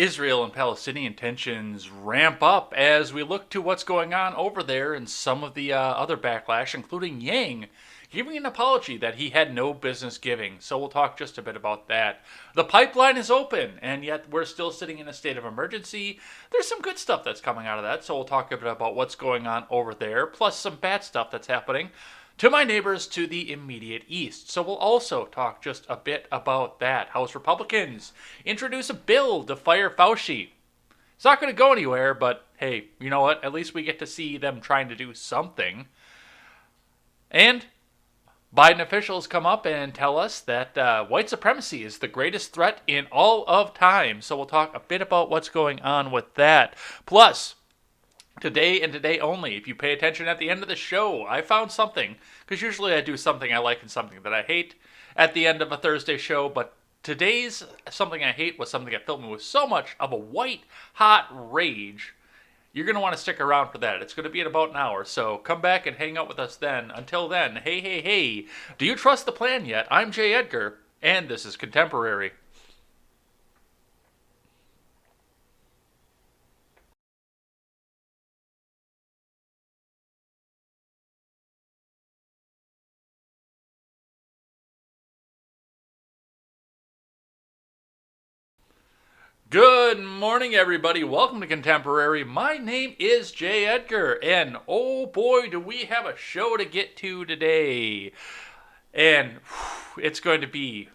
Israel and Palestinian tensions ramp up as we look to what's going on over there and some of the other backlash, including Yang giving an apology that he had no business giving. So we'll talk just a bit about that. The pipeline is open, and yet we're still sitting in a state of emergency. There's some good stuff that's coming out of that, so we'll talk a bit about what's going on over there, plus some bad stuff that's happening to my neighbors to the immediate east. So we'll also talk just a bit about that. House Republicans introduce a bill to fire Fauci. It's not going to go anywhere, but hey, you know what? At least we get to see them trying to do something. And Biden officials come up and tell us that white supremacy is the greatest threat in all of time. So we'll talk a bit about what's going on with that. Plus, today and today only, if you pay attention at the end of the show, I found something, because usually I do something I like and something that I hate at the end of a Thursday show, but today's something I hate was something that filled me with so much of a white hot rage. You're going to want to stick around for that. It's going to be in about an hour, so come back and hang out with us then. Until then, hey, do you trust the plan yet? I'm Jay Edgar, and this is Contemporary. Good morning, everybody. Welcome to Contemporary. My name is Jay Edgar, and oh boy, do we have a show to get to today. And it's going to be,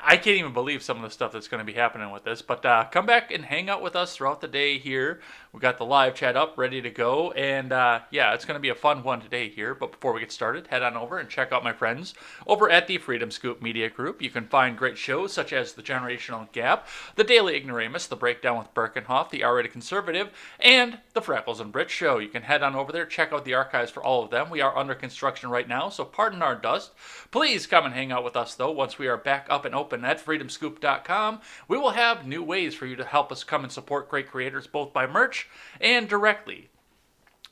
I can't even believe some of the stuff that's going to be happening with this, but come back and hang out with us throughout the day here. We've got the live chat up, ready to go, and yeah, it's going to be a fun one today here. But before we get started, head on over and check out my friends over at the Freedom Scoop Media Group. You can find great shows such as The Generational Gap, The Daily Ignoramus, The Breakdown with Birkenhoff, The R-Rated Conservative, and The Freckles and Brit Show. You can head on over there, check out the archives for all of them. We are under construction right now, so pardon our dust. Please come and hang out with us, though, once we are back up and open at freedomscoop.com. We will have new ways for you to help us come and support great creators, both by merch and directly.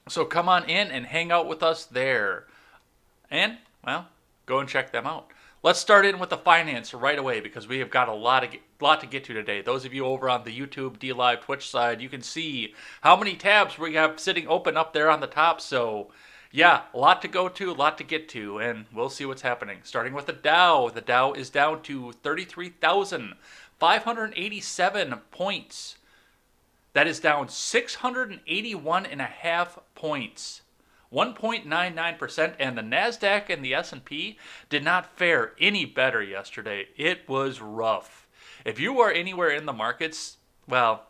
So come on in and hang out with us there. And, well, go and check them out. Let's start in with the finance right away, because we have got a lot to get to today. Those of you over on the YouTube, DLive, Twitch side, you can see how many tabs we have sitting open up there on the top. So yeah, a lot to go to, a lot to get to, and we'll see what's happening. Starting with the Dow. The Dow is down to 33,587 points. That is down 681.5 points. 1.99%, and the NASDAQ and the S&P did not fare any better yesterday. It was rough. If you are anywhere in the markets, well,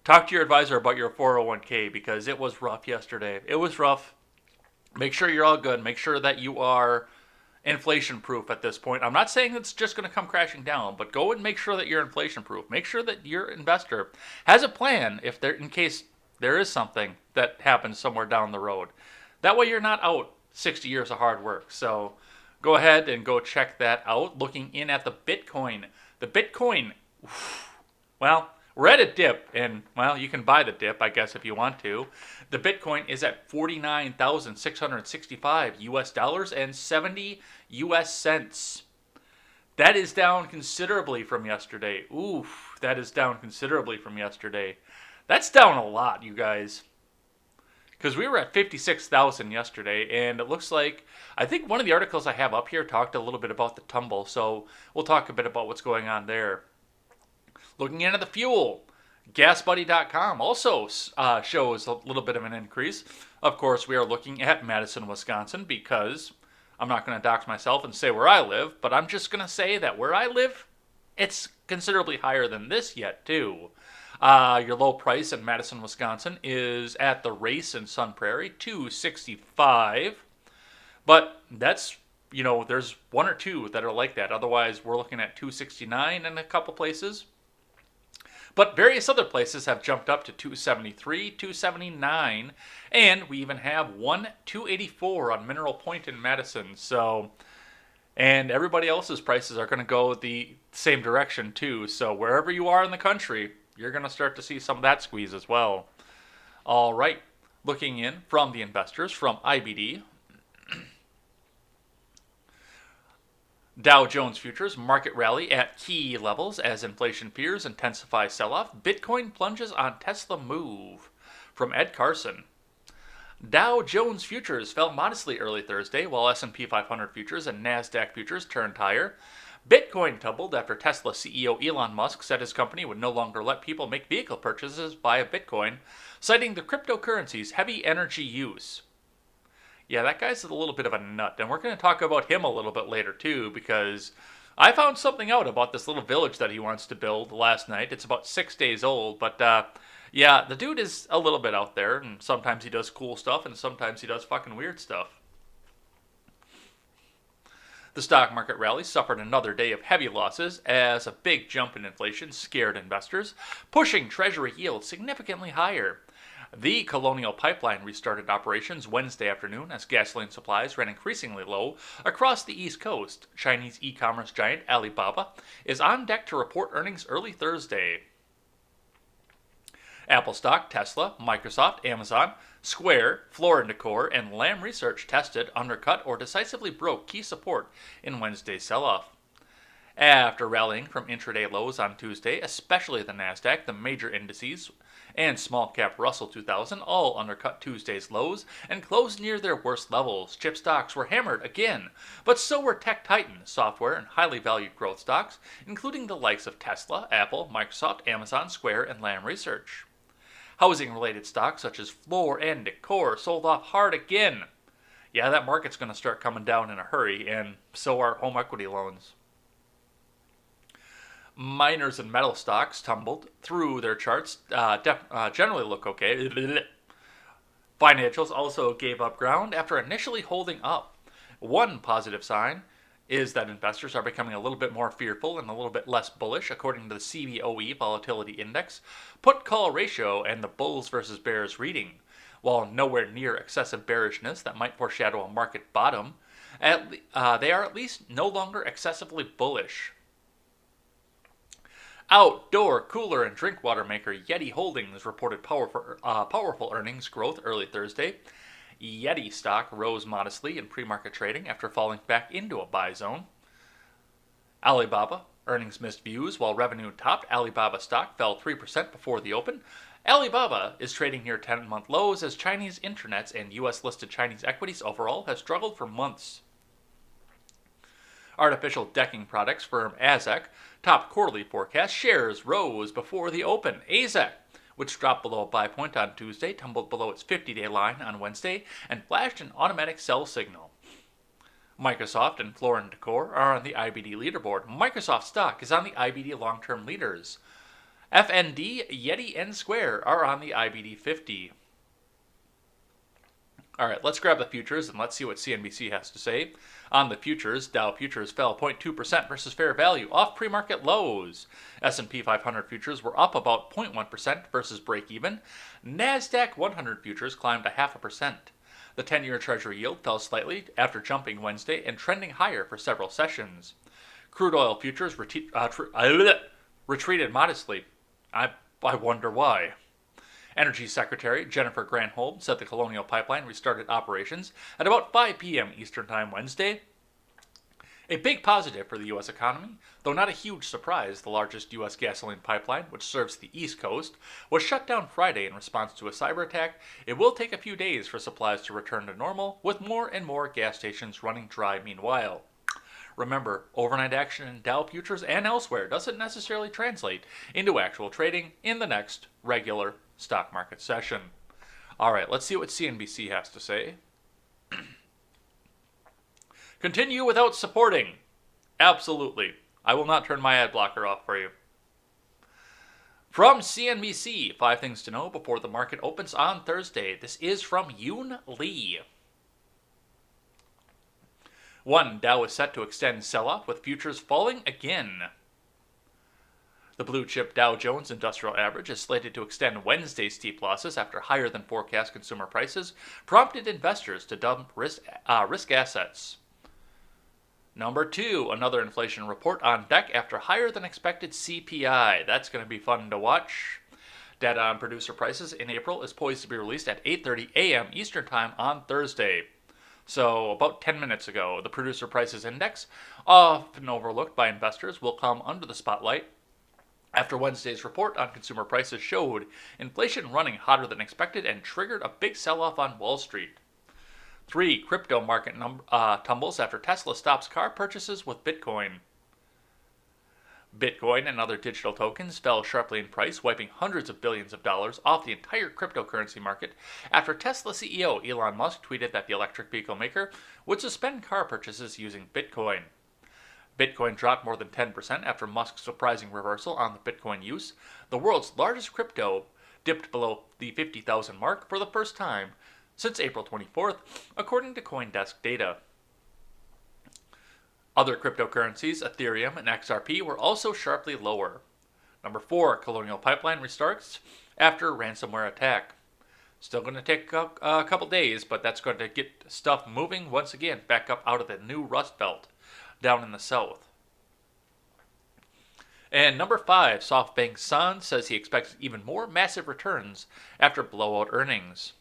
talk to your advisor about your 401k, because it was rough yesterday. It was rough. Make sure you're all good. Make sure that you are inflation proof at this point. I'm not saying it's just going to come crashing down, but go and make sure that you're inflation proof. Make sure that your investor has a plan in case there is something that happens somewhere down the road. That way you're not out 60 years of hard work. So go ahead and go check that out. Looking in at the Bitcoin. The Bitcoin, well, we're at a dip, and, well, you can buy the dip, I guess, if you want to. The Bitcoin is at 49,665 US dollars and 70 US cents. That is down considerably from yesterday. Oof, that is down considerably from yesterday. That's down a lot, you guys. Because we were at 56,000 yesterday, and it looks like, I think one of the articles I have up here talked a little bit about the tumble, so we'll talk a bit about what's going on there. Looking into the fuel, GasBuddy.com also shows a little bit of an increase. Of course, we are looking at Madison, Wisconsin, because I'm not going to dox myself and say where I live, but I'm just going to say that where I live, it's considerably higher than this yet, too. Your low price in Madison, Wisconsin is at the Race in Sun Prairie, $2.65. But that's, there's one or two that are like that. Otherwise, we're looking at $2.69 in a couple places. But various other places have jumped up to $2.73, $2.79, and we even have $2.84 on Mineral Point in Madison. So, and everybody else's prices are going to go the same direction too. So wherever you are in the country, you're going to start to see some of that squeeze as well. All right, looking in from the investors from IBD. Dow Jones Futures market rally at key levels as inflation fears intensify sell-off. Bitcoin plunges on Tesla move. From Ed Carson. Dow Jones Futures fell modestly early Thursday, while S&P 500 futures and NASDAQ futures turned higher. Bitcoin tumbled after Tesla CEO Elon Musk said his company would no longer let people make vehicle purchases via Bitcoin, citing the cryptocurrency's heavy energy use. Yeah, that guy's a little bit of a nut, and we're going to talk about him a little bit later too, because I found something out about this little village that he wants to build last night. It's about 6 days old, but yeah, the dude is a little bit out there, and sometimes he does cool stuff, and sometimes he does fucking weird stuff. The stock market rally suffered another day of heavy losses as a big jump in inflation scared investors, pushing Treasury yields significantly higher. The Colonial Pipeline restarted operations Wednesday afternoon as gasoline supplies ran increasingly low across the East Coast. Chinese e-commerce giant Alibaba is on deck to report earnings early Thursday. Apple stock, Tesla, Microsoft, Amazon, Square, Floor & Decor, and Lam Research tested, undercut, or decisively broke key support in Wednesday's sell-off. After rallying from intraday lows on Tuesday, especially the Nasdaq, the major indices, and small-cap Russell 2000 all undercut Tuesday's lows and closed near their worst levels. Chip stocks were hammered again, but so were tech titans, software, and highly valued growth stocks, including the likes of Tesla, Apple, Microsoft, Amazon, Square, and Lam Research. Housing-related stocks such as Floor & Decor sold off hard again. Yeah, that market's going to start coming down in a hurry, and so are home equity loans. Miners and metal stocks tumbled through their charts, generally look okay. Financials also gave up ground after initially holding up. One positive sign is that investors are becoming a little bit more fearful and a little bit less bullish, according to the CBOE Volatility Index, put-call ratio, and the bulls versus bears reading. While nowhere near excessive bearishness that might foreshadow a market bottom, they are at least no longer excessively bullish. Outdoor cooler and drink water maker Yeti Holdings reported powerful earnings growth early Thursday. Yeti stock rose modestly in pre-market trading after falling back into a buy zone. Alibaba earnings missed views while revenue topped. Alibaba stock fell 3% before the open. Alibaba is trading near 10-month lows as Chinese internets and U.S.-listed Chinese equities overall have struggled for months. Artificial decking products firm AZEK topped quarterly forecast. Shares rose before the open. AZEK, which dropped below a buy point on Tuesday, tumbled below its 50-day line on Wednesday and flashed an automatic sell signal. Microsoft and Floor & Decor are on the IBD leaderboard. Microsoft stock is on the IBD long-term leaders. FND, Yeti, and Square are on the IBD 50. All right, let's grab the futures and let's see what CNBC has to say. On the futures, Dow futures fell 0.2% versus fair value off pre-market lows. S&P 500 futures were up about 0.1% versus break-even. NASDAQ 100 futures climbed 0.5%. The 10-year Treasury yield fell slightly after jumping Wednesday and trending higher for several sessions. Crude oil futures retreated modestly. I wonder why. Energy Secretary Jennifer Granholm said the Colonial Pipeline restarted operations at about 5 p.m. Eastern Time Wednesday. A big positive for the U.S. economy, though not a huge surprise. The largest U.S. gasoline pipeline, which serves the East Coast, was shut down Friday in response to a cyber attack. It will take a few days for supplies to return to normal, with more and more gas stations running dry meanwhile. Remember, overnight action in Dow futures and elsewhere doesn't necessarily translate into actual trading in the next regular stock market session. All right, let's see what CNBC has to say. Continue without supporting. Absolutely. I will not turn my ad blocker off for you. From CNBC, 5 things to know before the market opens on Thursday. This is from Yoon Lee. 1. Dow is set to extend sell-off with futures falling again. The blue-chip Dow Jones Industrial Average is slated to extend Wednesday's steep losses after higher-than-forecast consumer prices prompted investors to dump risk assets. Number 2, another inflation report on deck after higher-than-expected CPI. That's going to be fun to watch. Data on producer prices in April is poised to be released at 8:30 a.m. Eastern Time on Thursday. So about 10 minutes ago, the producer prices index, often overlooked by investors, will come under the spotlight after Wednesday's report on consumer prices showed inflation running hotter than expected and triggered a big sell-off on Wall Street. 3. Crypto market tumbles after Tesla stops car purchases with Bitcoin. Bitcoin and other digital tokens fell sharply in price, wiping hundreds of billions of dollars off the entire cryptocurrency market after Tesla CEO Elon Musk tweeted that the electric vehicle maker would suspend car purchases using Bitcoin. Bitcoin dropped more than 10% after Musk's surprising reversal on the Bitcoin use. The world's largest crypto dipped below the 50,000 mark for the first time since April 24th, according to CoinDesk data. Other cryptocurrencies, Ethereum and XRP, were also sharply lower. Number 4, Colonial Pipeline restarts after ransomware attack. Still going to take a couple days, but that's going to get stuff moving once again back up out of the new Rust Belt down in the south. And number 5, SoftBank's Son says he expects even more massive returns after blowout earnings.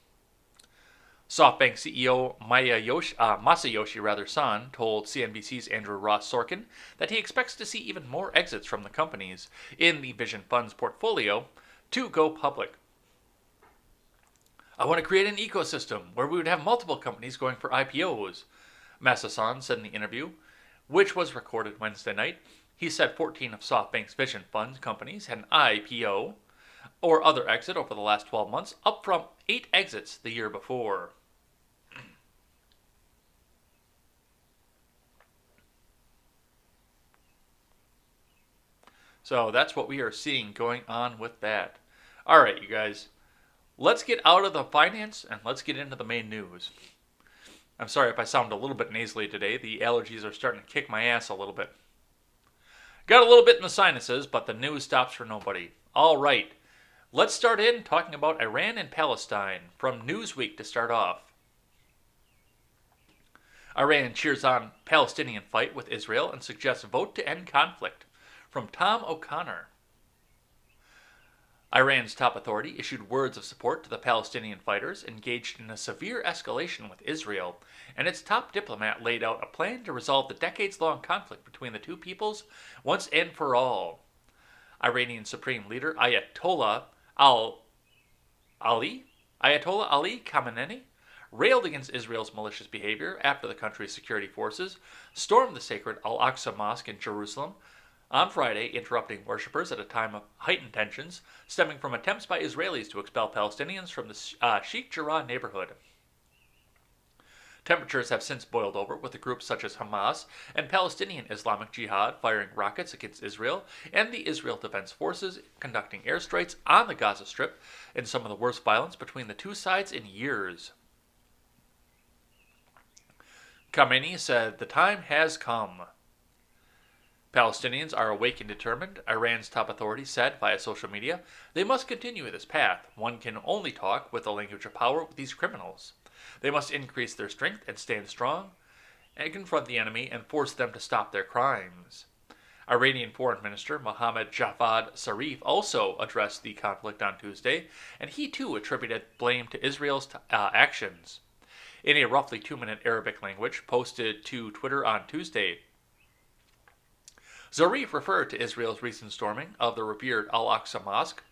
SoftBank CEO Masayoshi Son told CNBC's Andrew Ross Sorkin that he expects to see even more exits from the companies in the Vision Fund's portfolio to go public. I want to create an ecosystem where we would have multiple companies going for IPOs, Masa-san said in the interview, which was recorded Wednesday night. He said 14 of SoftBank's Vision Fund companies had an IPO or other exit over the last 12 months, up from 8 exits the year before. So that's what we are seeing going on with that. All right, you guys, let's get out of the finance and let's get into the main news. I'm sorry if I sound a little bit nasally today. The allergies are starting to kick my ass a little bit. Got a little bit in the sinuses, but the news stops for nobody. All right. Let's start in talking about Iran and Palestine from Newsweek to start off. Iran cheers on Palestinian fight with Israel and suggests vote to end conflict from Tom O'Connor. Iran's top authority issued words of support to the Palestinian fighters engaged in a severe escalation with Israel, and its top diplomat laid out a plan to resolve the decades-long conflict between the two peoples once and for all. Iranian Supreme Leader Ayatollah Ali Khamenei railed against Israel's malicious behavior after the country's security forces stormed the sacred Al-Aqsa Mosque in Jerusalem on Friday, interrupting worshippers at a time of heightened tensions stemming from attempts by Israelis to expel Palestinians from the Sheikh Jarrah neighborhood. Temperatures have since boiled over, with the groups such as Hamas and Palestinian Islamic Jihad firing rockets against Israel, and the Israel Defense Forces conducting airstrikes on the Gaza Strip in some of the worst violence between the two sides in years. Khamenei said, "The time has come." Palestinians are awake and determined, Iran's top authority said via social media. They must continue this path. One can only talk with the language of power with these criminals. They must increase their strength and stand strong and confront the enemy and force them to stop their crimes. Iranian Foreign Minister Mohammad Javad Zarif also addressed the conflict on Tuesday, and he too attributed blame to Israel's actions. In a roughly 2-minute Arabic language posted to Twitter on Tuesday, Zarif referred to Israel's recent storming of the revered Al-Aqsa Mosque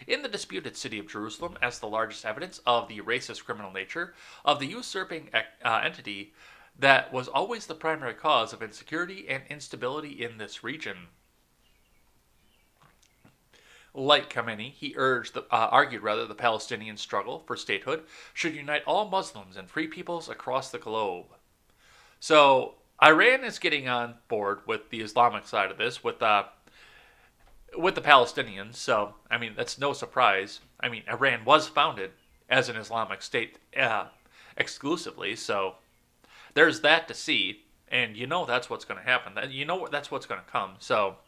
in the disputed city of Jerusalem as the largest evidence of the racist criminal nature of the usurping entity that was always the primary cause of insecurity and instability in this region. Like Khamenei, he argued the Palestinian struggle for statehood should unite all Muslims and free peoples across the globe. So Iran is getting on board with the Islamic side of this, with the Palestinians. So, I mean, that's no surprise. I mean, Iran was founded as an Islamic state exclusively, so there's that to see. And you know that's what's going to happen. You know that's what's going to come. So,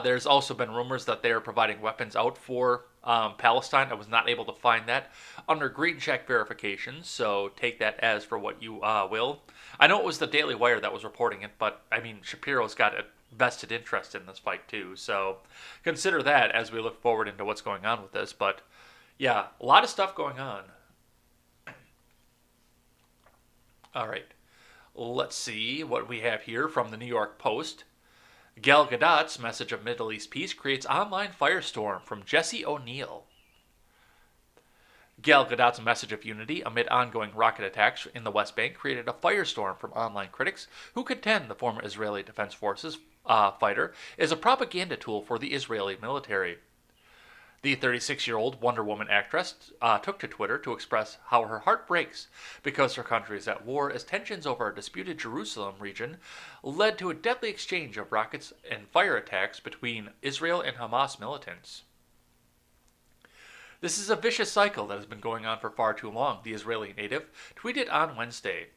there's also been rumors that they are providing weapons out for Palestine. I was not able to find that under green check verification, so take that as for what you will. I know it was the Daily Wire that was reporting it, but I mean, Shapiro's got a vested interest in this fight too, so consider that as we look forward into what's going on with this. But yeah, a lot of stuff going on. All right. Let's see what we have here from the New York Post. Gal Gadot's message of Middle East peace creates online firestorm from Jesse O'Neill. Gal Gadot's message of unity amid ongoing rocket attacks in the West Bank created a firestorm from online critics who contend the former Israeli Defense Forces fighter is a propaganda tool for the Israeli military. The 36-year-old Wonder Woman actress took to Twitter to express how her heart breaks because her country is at war as tensions over a disputed Jerusalem region led to a deadly exchange of rockets and fire attacks between Israel and Hamas militants. This is a vicious cycle that has been going on for far too long, the Israeli native tweeted on Wednesday.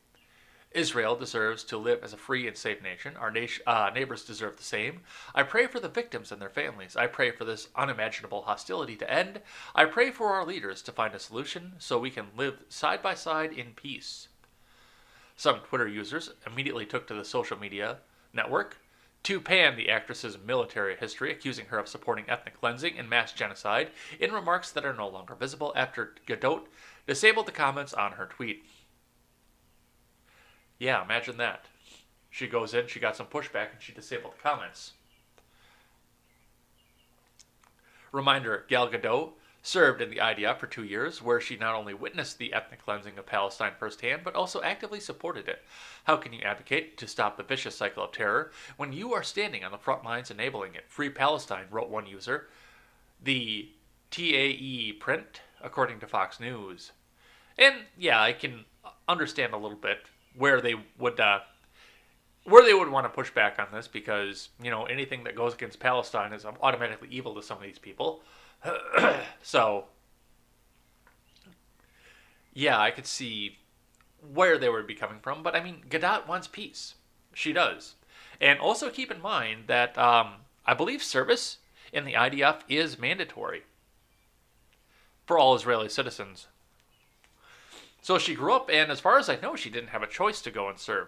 Israel deserves to live as a free and safe nation. Our neighbors deserve the same. I pray for the victims and their families. I pray for this unimaginable hostility to end. I pray for our leaders to find a solution so we can live side by side in peace. Some Twitter users immediately took to the social media network to pan the actress's military history, accusing her of supporting ethnic cleansing and mass genocide in remarks that are no longer visible after Gadot disabled the comments on her tweet. Yeah, imagine that. She goes in, she got some pushback, and she disabled the comments. Reminder, Gal Gadot served in the IDF for 2 years, where she not only witnessed the ethnic cleansing of Palestine firsthand, but also actively supported it. How can you advocate to stop the vicious cycle of terror when you are standing on the front lines enabling it? Free Palestine, wrote one user. The TAE print, according to Fox News. And yeah, I can understand a little bit where they would want to push back on this, because anything that goes against Palestine is automatically evil to some of these people. So yeah, I could see where they would be coming from, but I mean, Gadot wants peace. She does. And also keep in mind that I believe service in the IDF is mandatory for all Israeli citizens. So she grew up, and as far as I know, she didn't have a choice to go and serve.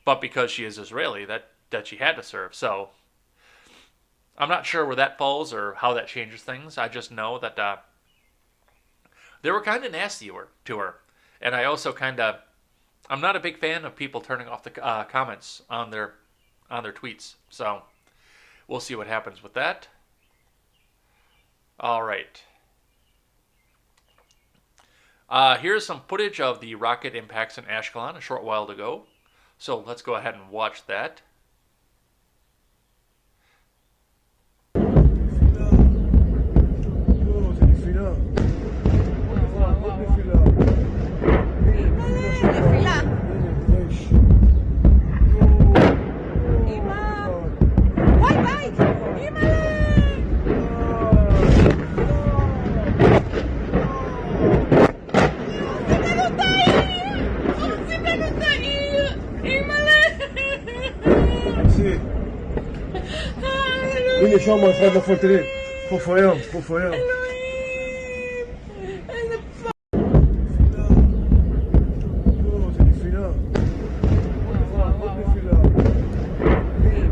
But because she is Israeli, that she had to serve. So I'm not sure where that falls or how that changes things. I just know that they were kind of nasty to her. And I also I'm not a big fan of people turning off the comments on their tweets. So we'll see what happens with that. All right. Here's some footage of the rocket impacts in Ashkelon a short while ago. So let's go ahead and watch that. הנה שם אחד נפל, תראי, חוף הים, חוף הים.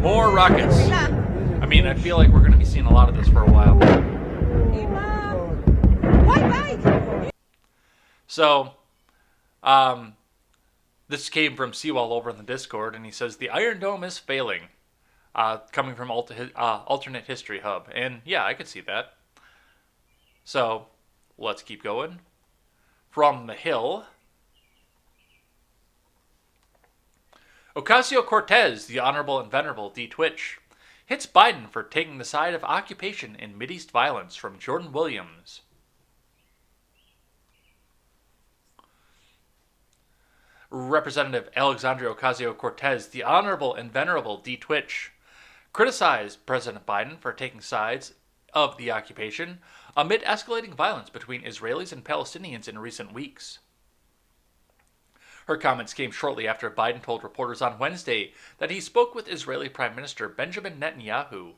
More rockets. I mean, I feel like we're going to be seeing a lot of this for a while. So, this came from Seawall over in the Discord, and he says, the Iron Dome is failing. Coming from Alternate History Hub. And yeah, I could see that. So, let's keep going. From The Hill. Ocasio-Cortez, the Honorable and Venerable D. Twitch, hits Biden for taking the side of occupation in Mideast violence, from Jordan Williams. Representative Alexandria Ocasio-Cortez, the Honorable and Venerable D. Twitch, criticized President Biden for taking sides of the occupation amid escalating violence between Israelis and Palestinians in recent weeks. Her comments came shortly after Biden told reporters on Wednesday that he spoke with Israeli Prime Minister Benjamin Netanyahu.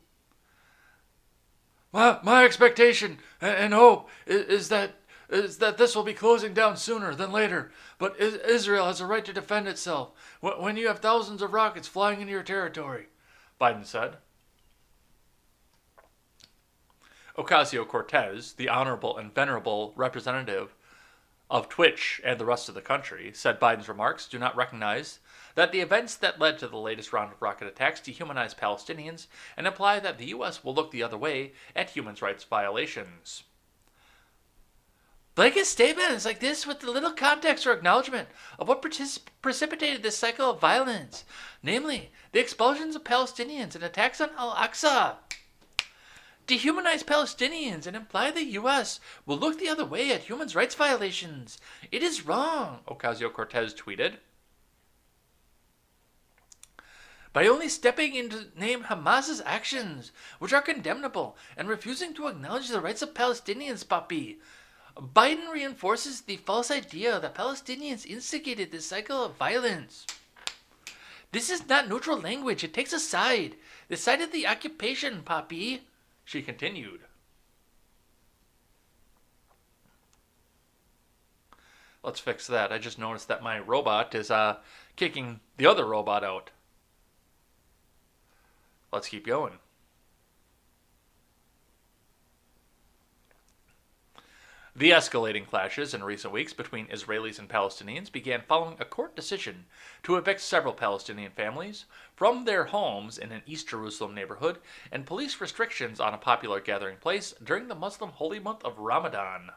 My expectation and hope is that this will be closing down sooner than later, but Israel has a right to defend itself when you have thousands of rockets flying into your territory, Biden said. Ocasio-Cortez, the Honorable and Venerable Representative of Twitch and the rest of the country said Biden's remarks do not recognize that the events that led to the latest round of rocket attacks dehumanize Palestinians and imply that the U.S. will look the other way at human rights violations. Blanket statements like this with the little context or acknowledgement of what precipitated this cycle of violence, namely the expulsions of Palestinians and attacks on Al-Aqsa, dehumanize Palestinians and imply the U.S. will look the other way at human rights violations. It is wrong, Ocasio-Cortez tweeted. By only stepping in to name Hamas's actions, which are condemnable, and refusing to acknowledge the rights of Palestinians, Papi, Biden reinforces the false idea that Palestinians instigated this cycle of violence. This is not neutral language. It takes a side. The side of the occupation, Papi, she continued. Let's fix that. I just noticed that my robot is kicking the other robot out. Let's keep going. The escalating clashes in recent weeks between Israelis and Palestinians began following a court decision to evict several Palestinian families from their homes in an East Jerusalem neighborhood and police restrictions on a popular gathering place during the Muslim holy month of Ramadan.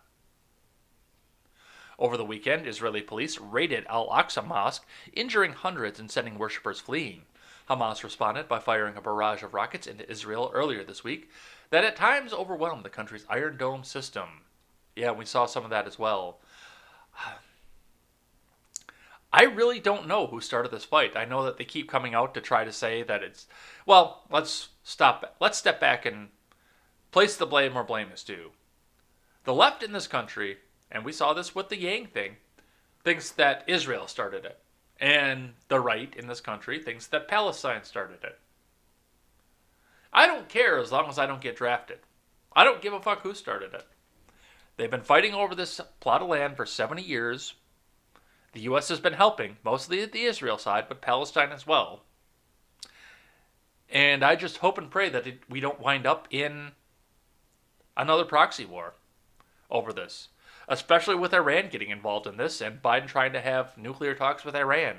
Over the weekend, Israeli police raided Al-Aqsa Mosque, injuring hundreds and sending worshippers fleeing. Hamas responded by firing a barrage of rockets into Israel earlier this week that at times overwhelmed the country's Iron Dome system. Yeah, we saw some of that as well. I really don't know who started this fight. I know that they keep coming out to try to say that it's... Well, let's stop. Let's step back and place the blame where blame is due. The left in this country, and we saw this with the Yang thing, thinks that Israel started it. And the right in this country thinks that Palestine started it. I don't care as long as I don't get drafted. I don't give a fuck who started it. They've been fighting over this plot of land for 70 years. The U.S. has been helping, mostly at the Israel side, but Palestine as well. And I just hope and pray that we don't wind up in another proxy war over this, especially with Iran getting involved in this and Biden trying to have nuclear talks with Iran.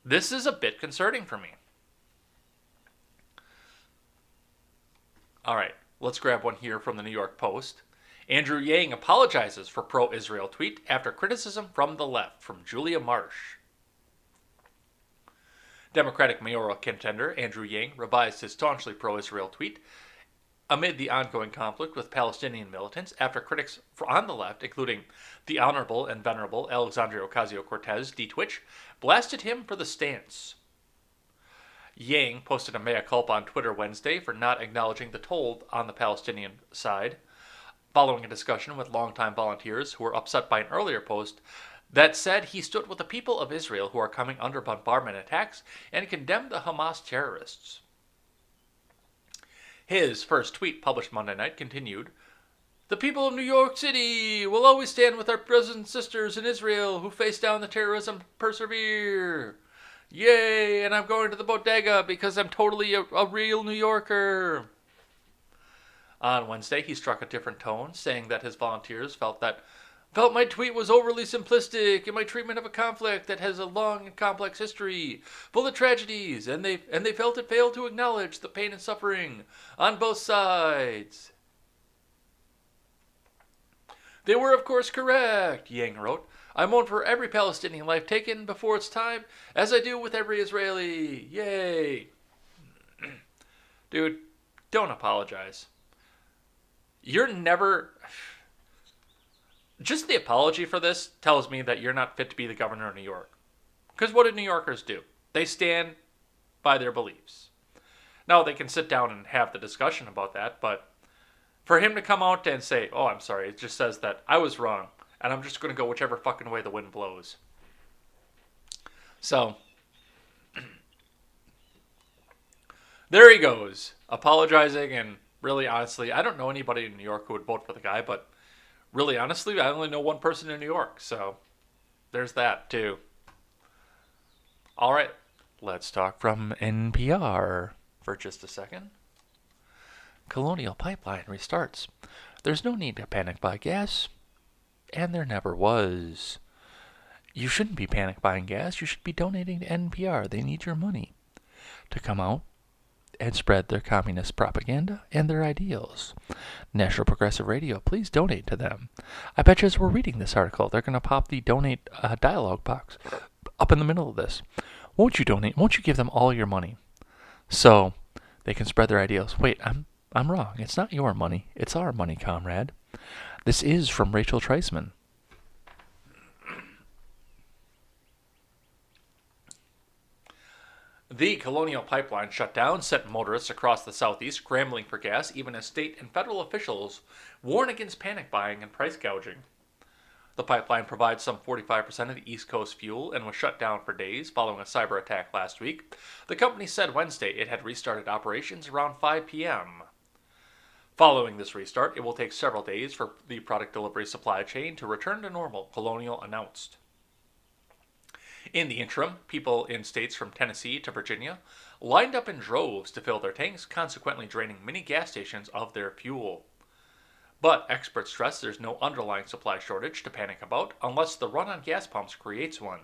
This is a bit concerning for me. All right. Let's grab one here from the New York Post. Andrew Yang apologizes for pro-Israel tweet after criticism from the left, from Julia Marsh. Democratic mayoral contender Andrew Yang revised his staunchly pro-Israel tweet amid the ongoing conflict with Palestinian militants after critics on the left, including the Honorable and Venerable Alexandria Ocasio-Cortez, D-Twitch, blasted him for the stance. Yang posted a mea culpa on Twitter Wednesday for not acknowledging the toll on the Palestinian side, following a discussion with longtime volunteers who were upset by an earlier post that said he stood with the people of Israel who are coming under bombardment attacks and condemned the Hamas terrorists. His first tweet, published Monday night, continued, "The people of New York City will always stand with our brothers and sisters in Israel who face down the terrorism and persevere. Yay, and I'm going to the bodega because I'm totally a real New Yorker." On Wednesday, he struck a different tone, saying that his volunteers felt my tweet was overly simplistic in my treatment of a conflict that has a long and complex history, full of tragedies, and they felt it failed to acknowledge the pain and suffering on both sides. They were, of course, correct, Yang wrote. I mourn for every Palestinian life taken before its time, as I do with every Israeli. Yay. Dude, don't apologize. You're never... Just the apology for this tells me that you're not fit to be the governor of New York. Because what do New Yorkers do? They stand by their beliefs. Now, they can sit down and have the discussion about that, but for him to come out and say, oh, I'm sorry, it just says that I was wrong, and I'm just going to go whichever fucking way the wind blows. So, there he goes, apologizing, and really honestly, I don't know anybody in New York who would vote for the guy, but really honestly, I only know one person in New York, so there's that too. All right, let's talk from NPR for just a second. Colonial Pipeline restarts. There's no need to panic buy gas. and there never was. You shouldn't be panic buying gas. You should be donating to NPR. They need your money to come out and spread their communist propaganda and their ideals. National Progressive Radio, please donate to them. I bet you as we're reading this article, they're going to pop the donate dialogue box up in the middle of this. Won't you donate? Won't you give them all your money so they can spread their ideals? Wait, I'm wrong. It's not your money. It's our money, comrade. This is from Rachel Treisman. The Colonial Pipeline shutdown sent motorists across the Southeast scrambling for gas, even as state and federal officials warn against panic buying and price gouging. The pipeline provides some 45% of the East Coast fuel and was shut down for days following a cyber attack last week. The company said Wednesday it had restarted operations around 5 p.m. Following this restart, it will take several days for the product delivery supply chain to return to normal, Colonial announced. In the interim, people in states from Tennessee to Virginia lined up in droves to fill their tanks, consequently draining many gas stations of their fuel. But experts stress there's no underlying supply shortage to panic about unless the run on gas pumps creates one.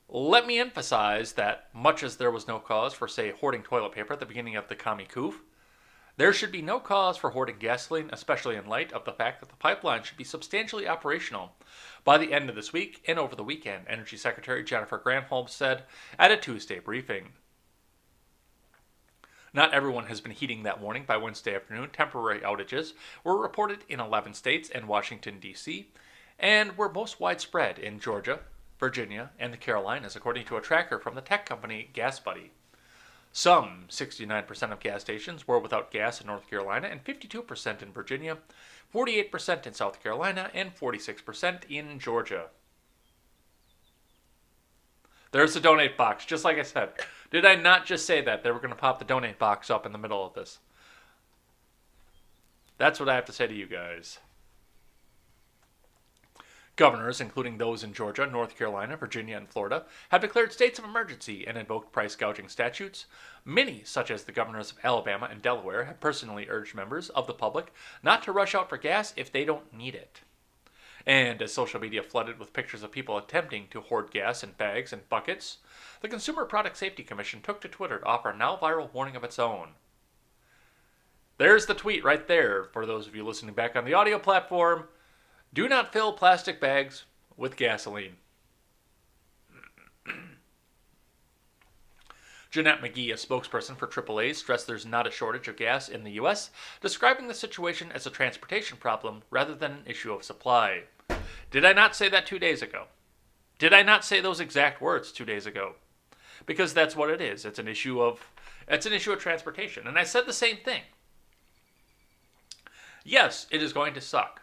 Let me emphasize that much as there was no cause for, say, hoarding toilet paper at the beginning of the commie coup, there should be no cause for hoarding gasoline, especially in light of the fact that the pipeline should be substantially operational by the end of this week and over the weekend, Energy Secretary Jennifer Granholm said at a Tuesday briefing. Not everyone has been heeding that warning. By Wednesday afternoon, temporary outages were reported in 11 states and Washington, D.C., and were most widespread in Georgia, Virginia, and the Carolinas, according to a tracker from the tech company GasBuddy. Some 69% of gas stations were without gas in North Carolina and 52% in Virginia, 48% in South Carolina, and 46% in Georgia. There's the donate box, just like I said. Did I not just say that? They were going to pop the donate box up in the middle of this. That's what I have to say to you guys. Governors, including those in Georgia, North Carolina, Virginia, and Florida, have declared states of emergency and invoked price gouging statutes. Many, such as the governors of Alabama and Delaware, have personally urged members of the public not to rush out for gas if they don't need it. And as social media flooded with pictures of people attempting to hoard gas in bags and buckets, the Consumer Product Safety Commission took to Twitter to offer a now viral warning of its own. There's the tweet right there for those of you listening back on the audio platform. Do not fill plastic bags with gasoline. Jeanette McGee, a spokesperson for AAA, stressed there's not a shortage of gas in the U.S., describing the situation as a transportation problem rather than an issue of supply. Did I not say that 2 days ago? Did I not say those exact words 2 days ago? Because that's what it is. It's an issue of transportation. And I said the same thing. Yes, it is going to suck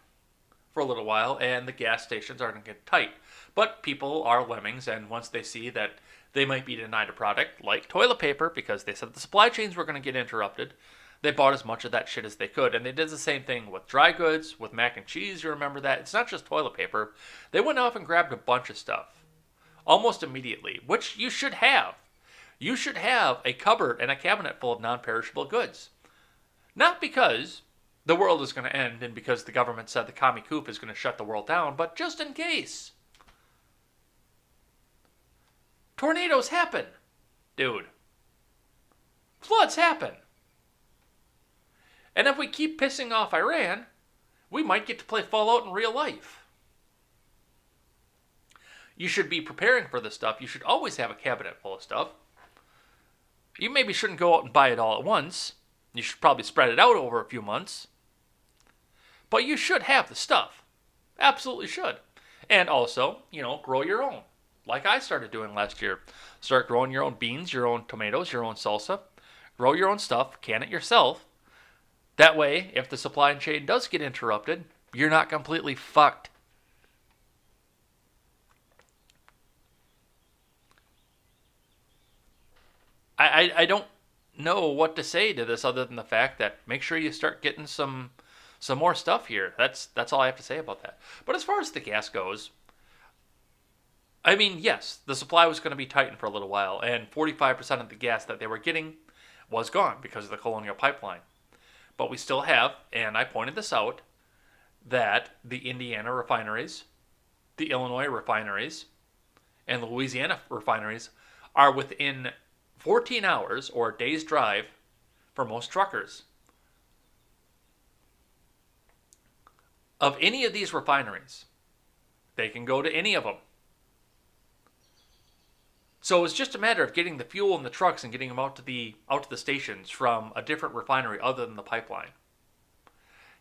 for a little while, and the gas stations are going to get tight. But people are lemmings, and once they see that they might be denied a product like toilet paper because they said the supply chains were going to get interrupted, they bought as much of that shit as they could. And they did the same thing with dry goods, with mac and cheese. You remember that? It's not just toilet paper. They went off and grabbed a bunch of stuff almost immediately, which you should have. You should have a cupboard and a cabinet full of non-perishable goods. Not because the world is going to end and because the government said the commie coup is going to shut the world down, but just in case. Tornadoes happen, dude. Floods happen. And if we keep pissing off Iran, we might get to play Fallout in real life. You should be preparing for this stuff. You should always have a cabinet full of stuff. You maybe shouldn't go out and buy it all at once. You should probably spread it out over a few months. But you should have the stuff. Absolutely should. And also, grow your own. Like I started doing last year. Start growing your own beans, your own tomatoes, your own salsa. Grow your own stuff. Can it yourself. That way, if the supply chain does get interrupted, you're not completely fucked. I don't know what to say to this other than the fact that make sure you start getting some more stuff here. That's all I have to say about that. But as far as the gas goes, I mean, yes, the supply was going to be tightened for a little while, and 45% of the gas that they were getting was gone because of the Colonial Pipeline. But we still have, and I pointed this out, that the Indiana refineries, the Illinois refineries, and the Louisiana refineries are within 14 hours or a day's drive for most truckers of any of these refineries. They can go to any of them. So it's just a matter of getting the fuel in the trucks and getting them out to the stations from a different refinery other than the pipeline.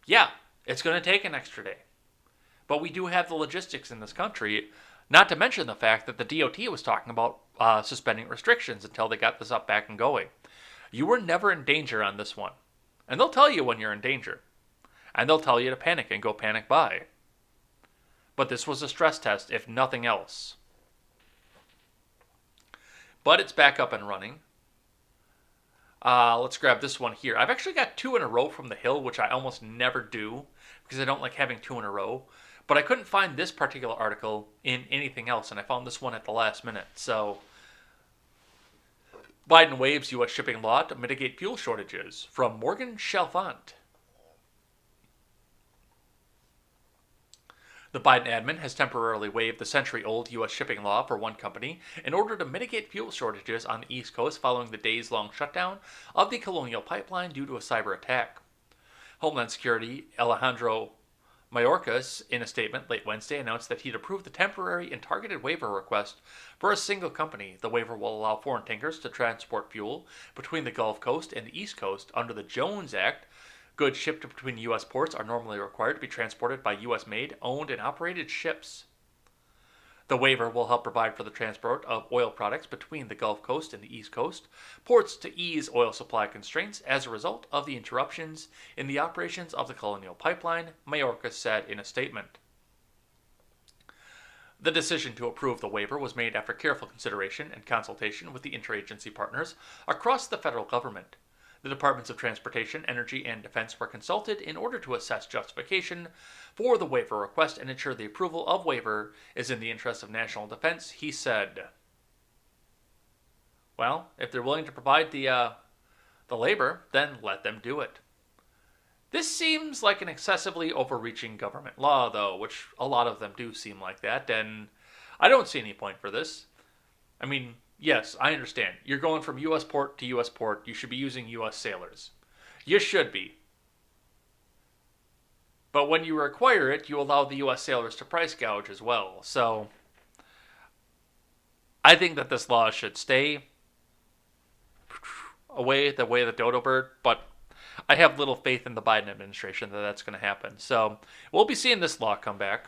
Yeah, it's going to take an extra day. But we do have the logistics in this country, not to mention the fact that the DOT was talking about suspending restrictions until they got this up back and going. You were never in danger on this one. And they'll tell you when you're in danger. And they'll tell you to panic and go panic buy. But this was a stress test, if nothing else. But it's back up and running. Let's grab this one here. I've actually got 2 in a row from the Hill, which I almost never do because I don't like having 2 in a row. But I couldn't find this particular article in anything else, and I found this one at the last minute. So, Biden waives U.S. shipping law to mitigate fuel shortages, from Morgan Chalfant. The Biden admin has temporarily waived the century-old U.S. shipping law for one company in order to mitigate fuel shortages on the East Coast following the days-long shutdown of the Colonial Pipeline due to a cyber attack. Homeland Security Alejandro Mayorkas, in a statement late Wednesday, announced that he'd approved the temporary and targeted waiver request for a single company. The waiver will allow foreign tankers to transport fuel between the Gulf Coast and the East Coast under the Jones Act. Goods shipped between U.S. ports are normally required to be transported by U.S.-made, owned, and operated ships. The waiver will help provide for the transport of oil products between the Gulf Coast and the East Coast ports to ease oil supply constraints as a result of the interruptions in the operations of the Colonial Pipeline, Mayorkas said in a statement. The decision to approve the waiver was made after careful consideration and consultation with the interagency partners across the federal government. The Departments of Transportation, Energy, and Defense were consulted in order to assess justification for the waiver request and ensure the approval of waiver is in the interest of national defense, he said. Well, if they're willing to provide the labor, then let them do it. This seems like an excessively overreaching government law, though, which a lot of them do seem like that, and I don't see any point for this. I mean, yes, I understand. You're going from U.S. port to U.S. port. You should be using U.S. sailors. You should be. But when you require it, you allow the U.S. sailors to price gouge as well. So, I think that this law should stay away the way of the dodo bird, but I have little faith in the Biden administration that that's going to happen. So, we'll be seeing this law come back.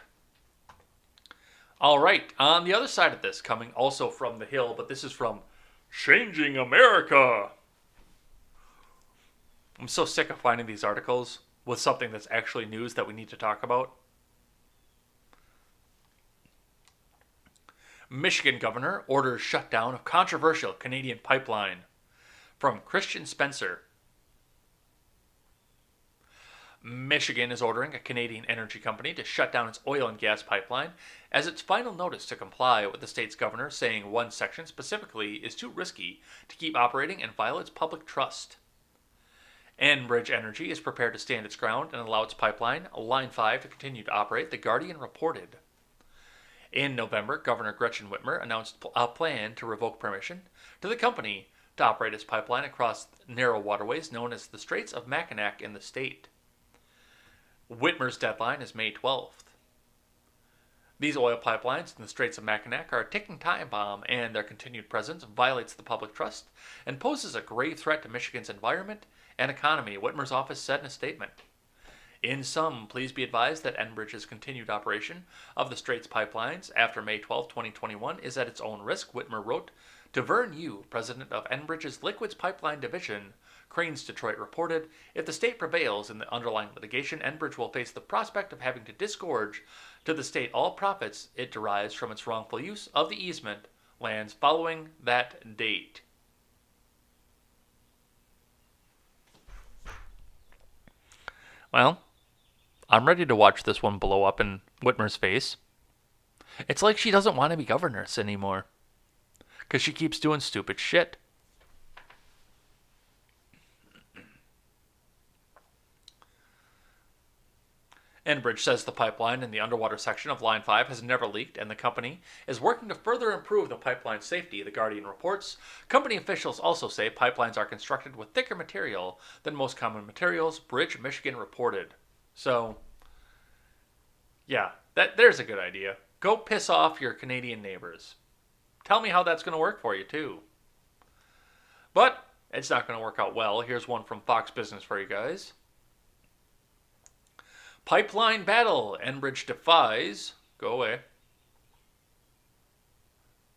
All right, on the other side of this, coming also from the Hill, but this is from Changing America. I'm so sick of finding these articles with something that's actually news that we need to talk about. Michigan governor orders shutdown of controversial Canadian pipeline. From Christian Spencer. Michigan is ordering a Canadian energy company to shut down its oil and gas pipeline as its final notice to comply with the state's governor, saying one section specifically is too risky to keep operating and violates public trust. Enbridge Energy is prepared to stand its ground and allow its pipeline, Line 5, to continue to operate, The Guardian reported. In November, Governor Gretchen Whitmer announced a plan to revoke permission to the company to operate its pipeline across narrow waterways known as the Straits of Mackinac in the state. Whitmer's deadline is May 12th. These oil pipelines in the Straits of Mackinac are a ticking time bomb, and their continued presence violates the public trust and poses a grave threat to Michigan's environment and economy, Whitmer's office said in a statement. In sum, please be advised that Enbridge's continued operation of the Straits pipelines after May 12, 2021 is at its own risk, Whitmer wrote to Vern Yu, president of Enbridge's Liquids Pipeline Division. Cranes Detroit reported, if the state prevails in the underlying litigation, Enbridge will face the prospect of having to disgorge to the state all profits it derives from its wrongful use of the easement lands following that date. Well, I'm ready to watch this one blow up in Whitmer's face. It's like she doesn't want to be governess anymore, because she keeps doing stupid shit. Enbridge says the pipeline in the underwater section of Line 5 has never leaked, and the company is working to further improve the pipeline's safety, The Guardian reports. Company officials also say pipelines are constructed with thicker material than most common materials, Bridge, Michigan reported. So, yeah, there's a good idea. Go piss off your Canadian neighbors. Tell me how that's going to work for you, too. But it's not going to work out well. Here's one from Fox Business for you guys. Pipeline battle. Enbridge defies. Go away.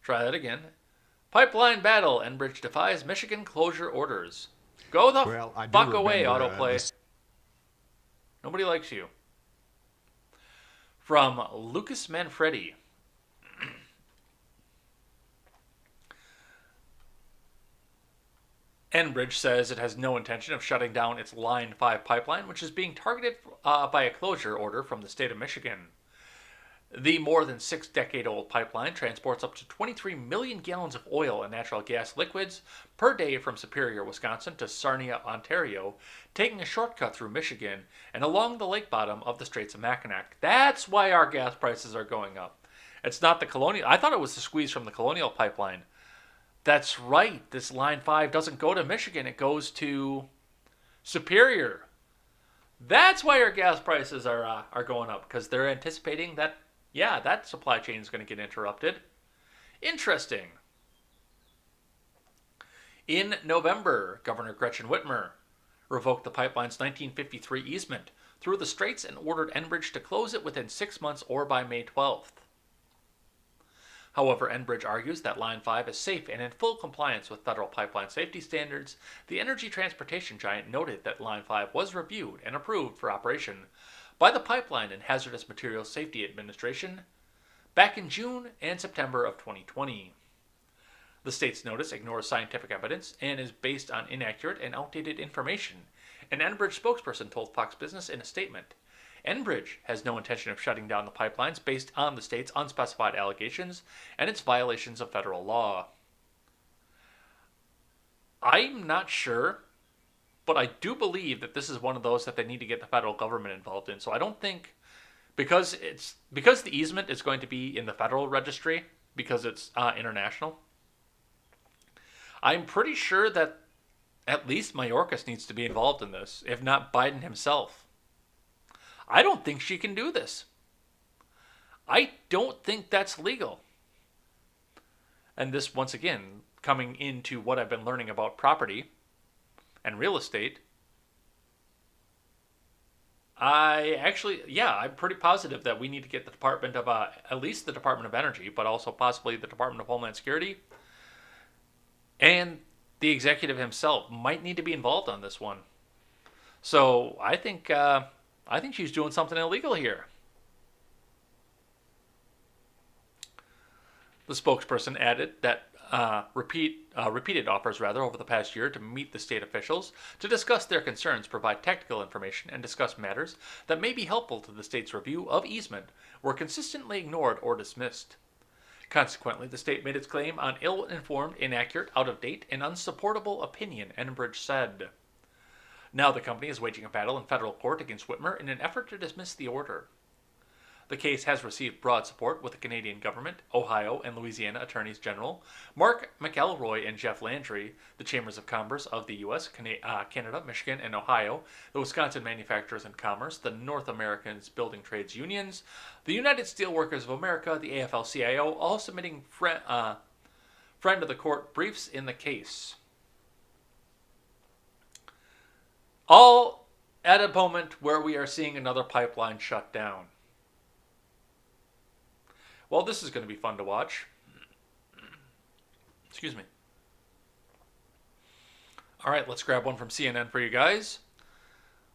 Try that again. Pipeline battle. Enbridge defies Michigan closure orders. Go the fuck away, autoplay. Nobody likes you. From Lucas Manfredi. Enbridge says it has no intention of shutting down its Line 5 pipeline, which is being targeted by a closure order from the state of Michigan. The more than 6-decade-old pipeline transports up to 23 million gallons of oil and natural gas liquids per day from Superior, Wisconsin to Sarnia, Ontario, taking a shortcut through Michigan and along the lake bottom of the Straits of Mackinac. That's why our gas prices are going up. It's not the Colonial. I thought it was the squeeze from the Colonial pipeline. That's right. This Line 5 doesn't go to Michigan. It goes to Superior. That's why our gas prices are going up, because they're anticipating that, yeah, that supply chain is going to get interrupted. Interesting. In November, Governor Gretchen Whitmer revoked the pipeline's 1953 easement through the Straits and ordered Enbridge to close it within 6 months or by May 12th. However, Enbridge argues that Line 5 is safe and in full compliance with federal pipeline safety standards. The energy transportation giant noted that Line 5 was reviewed and approved for operation by the Pipeline and Hazardous Materials Safety Administration back in June and September of 2020. The state's notice ignores scientific evidence and is based on inaccurate and outdated information, an Enbridge spokesperson told Fox Business in a statement. Enbridge has no intention of shutting down the pipelines based on the state's unspecified allegations and its violations of federal law. I'm not sure, but I do believe that this is one of those that they need to get the federal government involved in. So I don't think, because the easement is going to be in the federal registry, because it's international, I'm pretty sure that at least Mayorkas needs to be involved in this, if not Biden himself. I don't think she can do this. I don't think that's legal. And this, once again, coming into what I've been learning about property and real estate, I'm pretty positive that we need to get the Department of, at least the Department of Energy, but also possibly the Department of Homeland Security, and the executive himself might need to be involved on this one. So I think she's doing something illegal here. The spokesperson added that repeated offers over the past year to meet the state officials to discuss their concerns, provide technical information, and discuss matters that may be helpful to the state's review of easement were consistently ignored or dismissed. Consequently, the state made its claim on ill-informed, inaccurate, out-of-date, and unsupportable opinion, Enbridge said. Now the company is waging a battle in federal court against Whitmer in an effort to dismiss the order. The case has received broad support with the Canadian government, Ohio and Louisiana attorneys general, Mark McElroy and Jeff Landry, the Chambers of Commerce of the U.S., Canada, Michigan, and Ohio, the Wisconsin Manufacturers and Commerce, the North American Building Trades Unions, the United Steelworkers of America, the AFL-CIO, all submitting friend of the court briefs in the case. All at a moment where we are seeing another pipeline shut down. Well, this is going to be fun to watch. Excuse me. All right, let's grab one from CNN for you guys.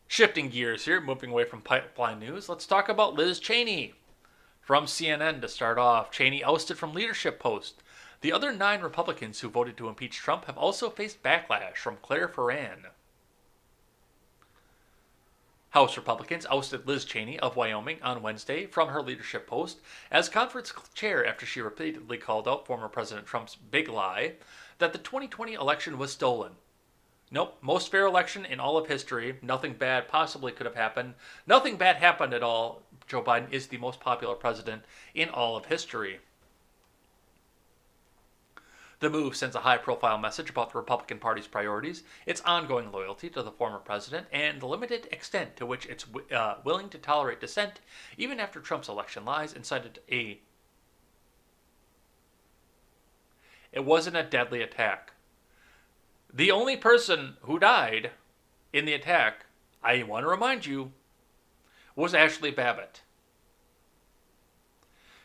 Shifting gears here, moving away from pipeline news, let's talk about Liz Cheney. From CNN to start off, Cheney ousted from leadership post. The other 9 Republicans who voted to impeach Trump have also faced backlash from Claire Ferran. House Republicans ousted Liz Cheney of Wyoming on Wednesday from her leadership post as conference chair after she repeatedly called out former President Trump's big lie that the 2020 election was stolen. Nope, most fair election in all of history. Nothing bad possibly could have happened. Nothing bad happened at all. Joe Biden is the most popular president in all of history. The move sends a high-profile message about the Republican Party's priorities, its ongoing loyalty to the former president, and the limited extent to which it's willing to tolerate dissent, even after Trump's election lies incited a... It wasn't a deadly attack. The only person who died in the attack, I want to remind you, was Ashley Babbitt.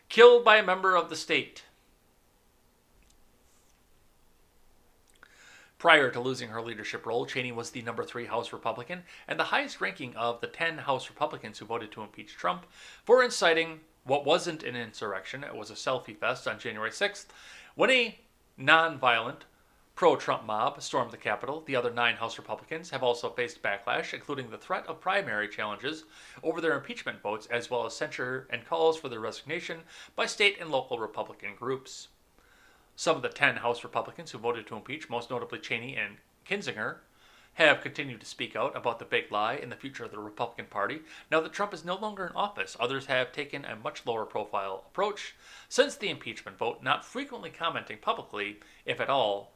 Killed by a member of the state. Prior to losing her leadership role, Cheney was the number 3 House Republican and the highest ranking of the 10 House Republicans who voted to impeach Trump for inciting what wasn't an insurrection. It was a selfie fest on January 6th when a non-violent pro-Trump mob stormed the Capitol. The other 9 House Republicans have also faced backlash, including the threat of primary challenges over their impeachment votes, as well as censure and calls for their resignation by state and local Republican groups. Some of the 10 House Republicans who voted to impeach, most notably Cheney and Kinzinger, have continued to speak out about the big lie in the future of the Republican Party. Now that Trump is no longer in office, others have taken a much lower profile approach since the impeachment vote, not frequently commenting publicly, if at all,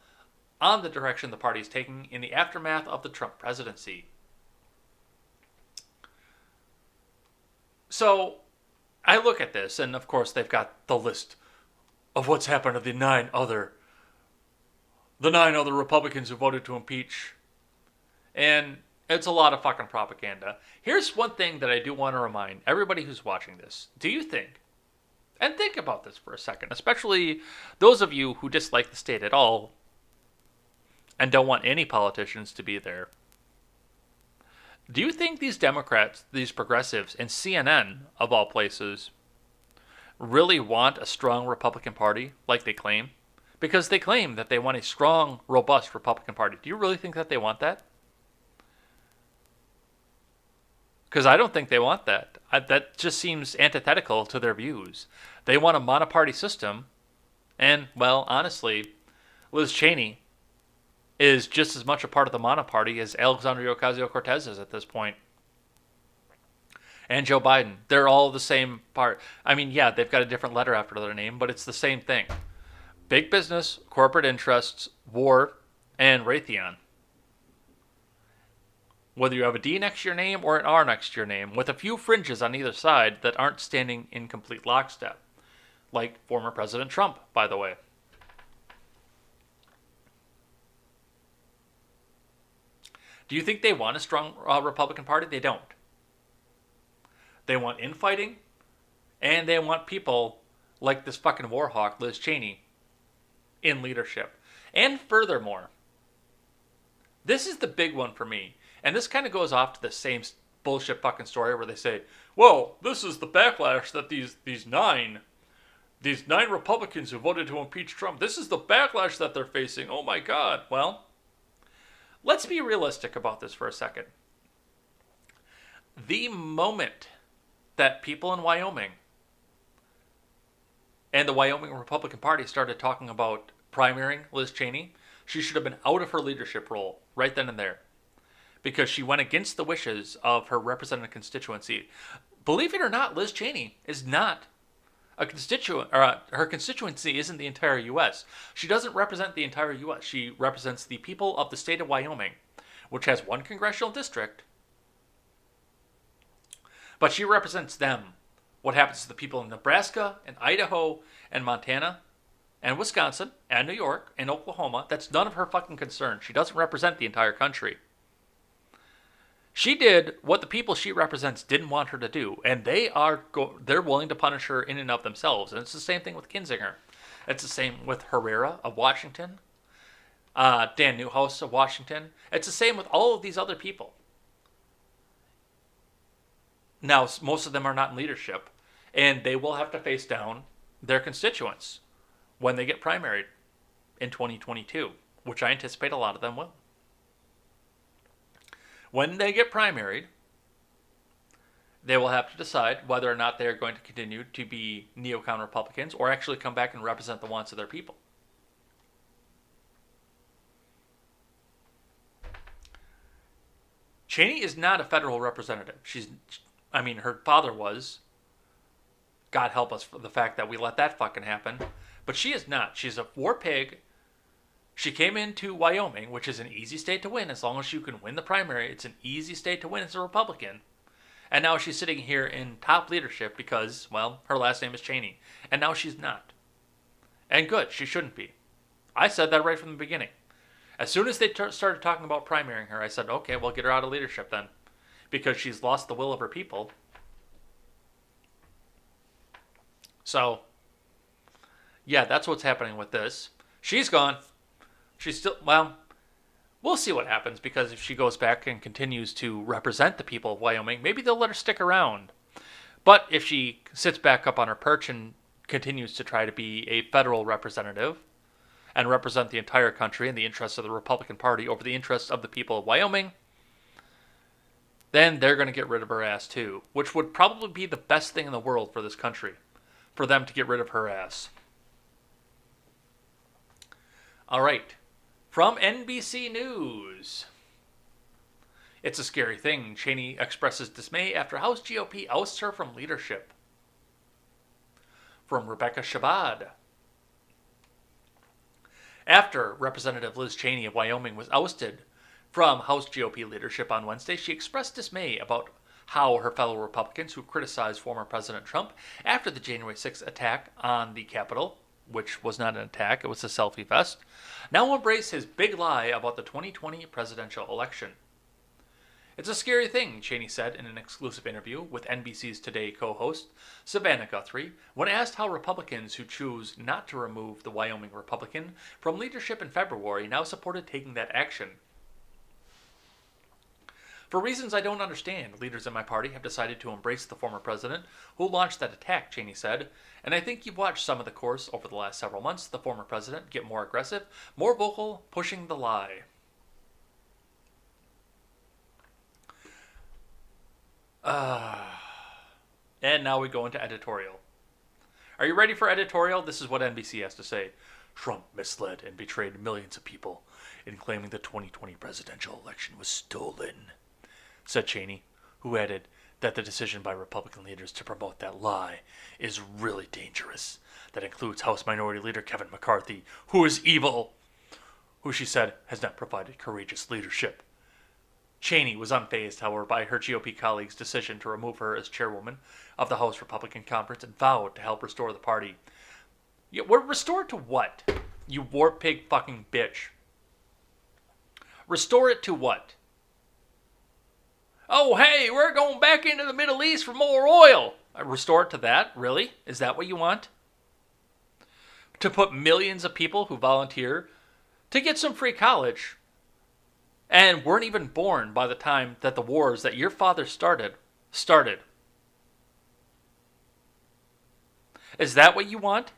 on the direction the party is taking in the aftermath of the Trump presidency. So, I look at this, and of course they've got the list of what's happened to the 9 other Republicans who voted to impeach. And it's a lot of fucking propaganda. Here's one thing that I do want to remind everybody who's watching this. Do you think, and think about this for a second, especially those of you who dislike the state at all, and don't want any politicians to be there. Do you think these Democrats, these progressives, and CNN, of all places, really want a strong Republican Party like they claim? Because they claim that they want a strong, robust Republican Party. Do you really think that they want that? Because I don't think they want that. That just seems antithetical to their views. They want a monoparty system, and, well, honestly, Liz Cheney is just as much a part of the monoparty as Alexandria Ocasio-Cortez is at this point. And Joe Biden. They're all the same part. I mean, yeah, they've got a different letter after their name, but it's the same thing. Big business, corporate interests, war, and Raytheon. Whether you have a D next to your name or an R next to your name, with a few fringes on either side that aren't standing in complete lockstep. Like former President Trump, by the way. Do you think they want a strong Republican Party? They don't. They want infighting, and they want people like this fucking war hawk, Liz Cheney, in leadership. And furthermore, this is the big one for me, and this kind of goes off to the same bullshit fucking story where they say, well, this is the backlash that these nine Republicans who voted to impeach Trump, this is the backlash that they're facing. Oh my God. Well, let's be realistic about this for a second. The moment that people in Wyoming and the Wyoming Republican Party started talking about primarying Liz Cheney, she should have been out of her leadership role right then and there, because she went against the wishes of her represented constituency. Believe it or not, Liz Cheney is not a constituent, or her constituency isn't the entire U.S. She doesn't represent the entire U.S. She represents the people of the state of Wyoming, which has one congressional district. But she represents them. What happens to the people in Nebraska and Idaho and Montana and Wisconsin and New York and Oklahoma, that's none of her fucking concern. She doesn't represent the entire country. She did what the people she represents didn't want her to do, and they're willing to punish her in and of themselves. And it's the same thing with Kinzinger. It's the same with Herrera of Washington, Dan Newhouse of Washington. It's the same with all of these other people. Now, most of them are not in leadership, and they will have to face down their constituents when they get primaried in 2022, which I anticipate a lot of them will. When they get primaried, they will have to decide whether or not they are going to continue to be neocon Republicans or actually come back and represent the wants of their people. Cheney is not a federal representative. Her father was. God help us for the fact that we let that fucking happen. But she is not. She's a war pig. She came into Wyoming, which is an easy state to win as long as you can win the primary. It's an easy state to win as a Republican. And now she's sitting here in top leadership because, well, her last name is Cheney. And now she's not. And good, she shouldn't be. I said that right from the beginning. As soon as they started talking about primarying her, I said, okay, well, get her out of leadership then. Because she's lost the will of her people. So, yeah, that's what's happening with this. She's gone. She's still, well, we'll see what happens, because if she goes back and continues to represent the people of Wyoming, maybe they'll let her stick around. But if she sits back up on her perch and continues to try to be a federal representative and represent the entire country in the interests of the Republican Party over the interests of the people of Wyoming, then they're going to get rid of her ass too, which would probably be the best thing in the world for this country, for them to get rid of her ass. All right. From NBC News. It's a scary thing. Cheney expresses dismay after House GOP ousts her from leadership. From Rebecca Shabbat. After Representative Liz Cheney of Wyoming was ousted from House GOP leadership on Wednesday, she expressed dismay about how her fellow Republicans who criticized former President Trump after the January 6th attack on the Capitol, which was not an attack, it was a selfie fest, now embrace his big lie about the 2020 presidential election. It's a scary thing, Cheney said in an exclusive interview with NBC's Today co-host Savannah Guthrie, when asked how Republicans who choose not to remove the Wyoming Republican from leadership in February now supported taking that action. For reasons I don't understand, leaders in my party have decided to embrace the former president who launched that attack, Cheney said, and I think you've watched some of the course over the last several months, the former president get more aggressive, more vocal, pushing the lie. And now we go into editorial. Are you ready for editorial? This is what NBC has to say. Trump misled and betrayed millions of people in claiming the 2020 presidential election was stolen, said Cheney, who added that the decision by Republican leaders to promote that lie is really dangerous. That includes House Minority Leader Kevin McCarthy, who is evil, who she said has not provided courageous leadership. Cheney was unfazed, however, by her GOP colleagues' decision to remove her as chairwoman of the House Republican Conference and vowed to help restore the party. Yeah, we're restored to what? You war pig fucking bitch. Restore it to what? Oh, hey, we're going back into the Middle East for more oil. Restore it to that? Really? Is that what you want? To put millions of people who volunteer to get some free college and weren't even born by the time that the wars that your father started. Is that what you want?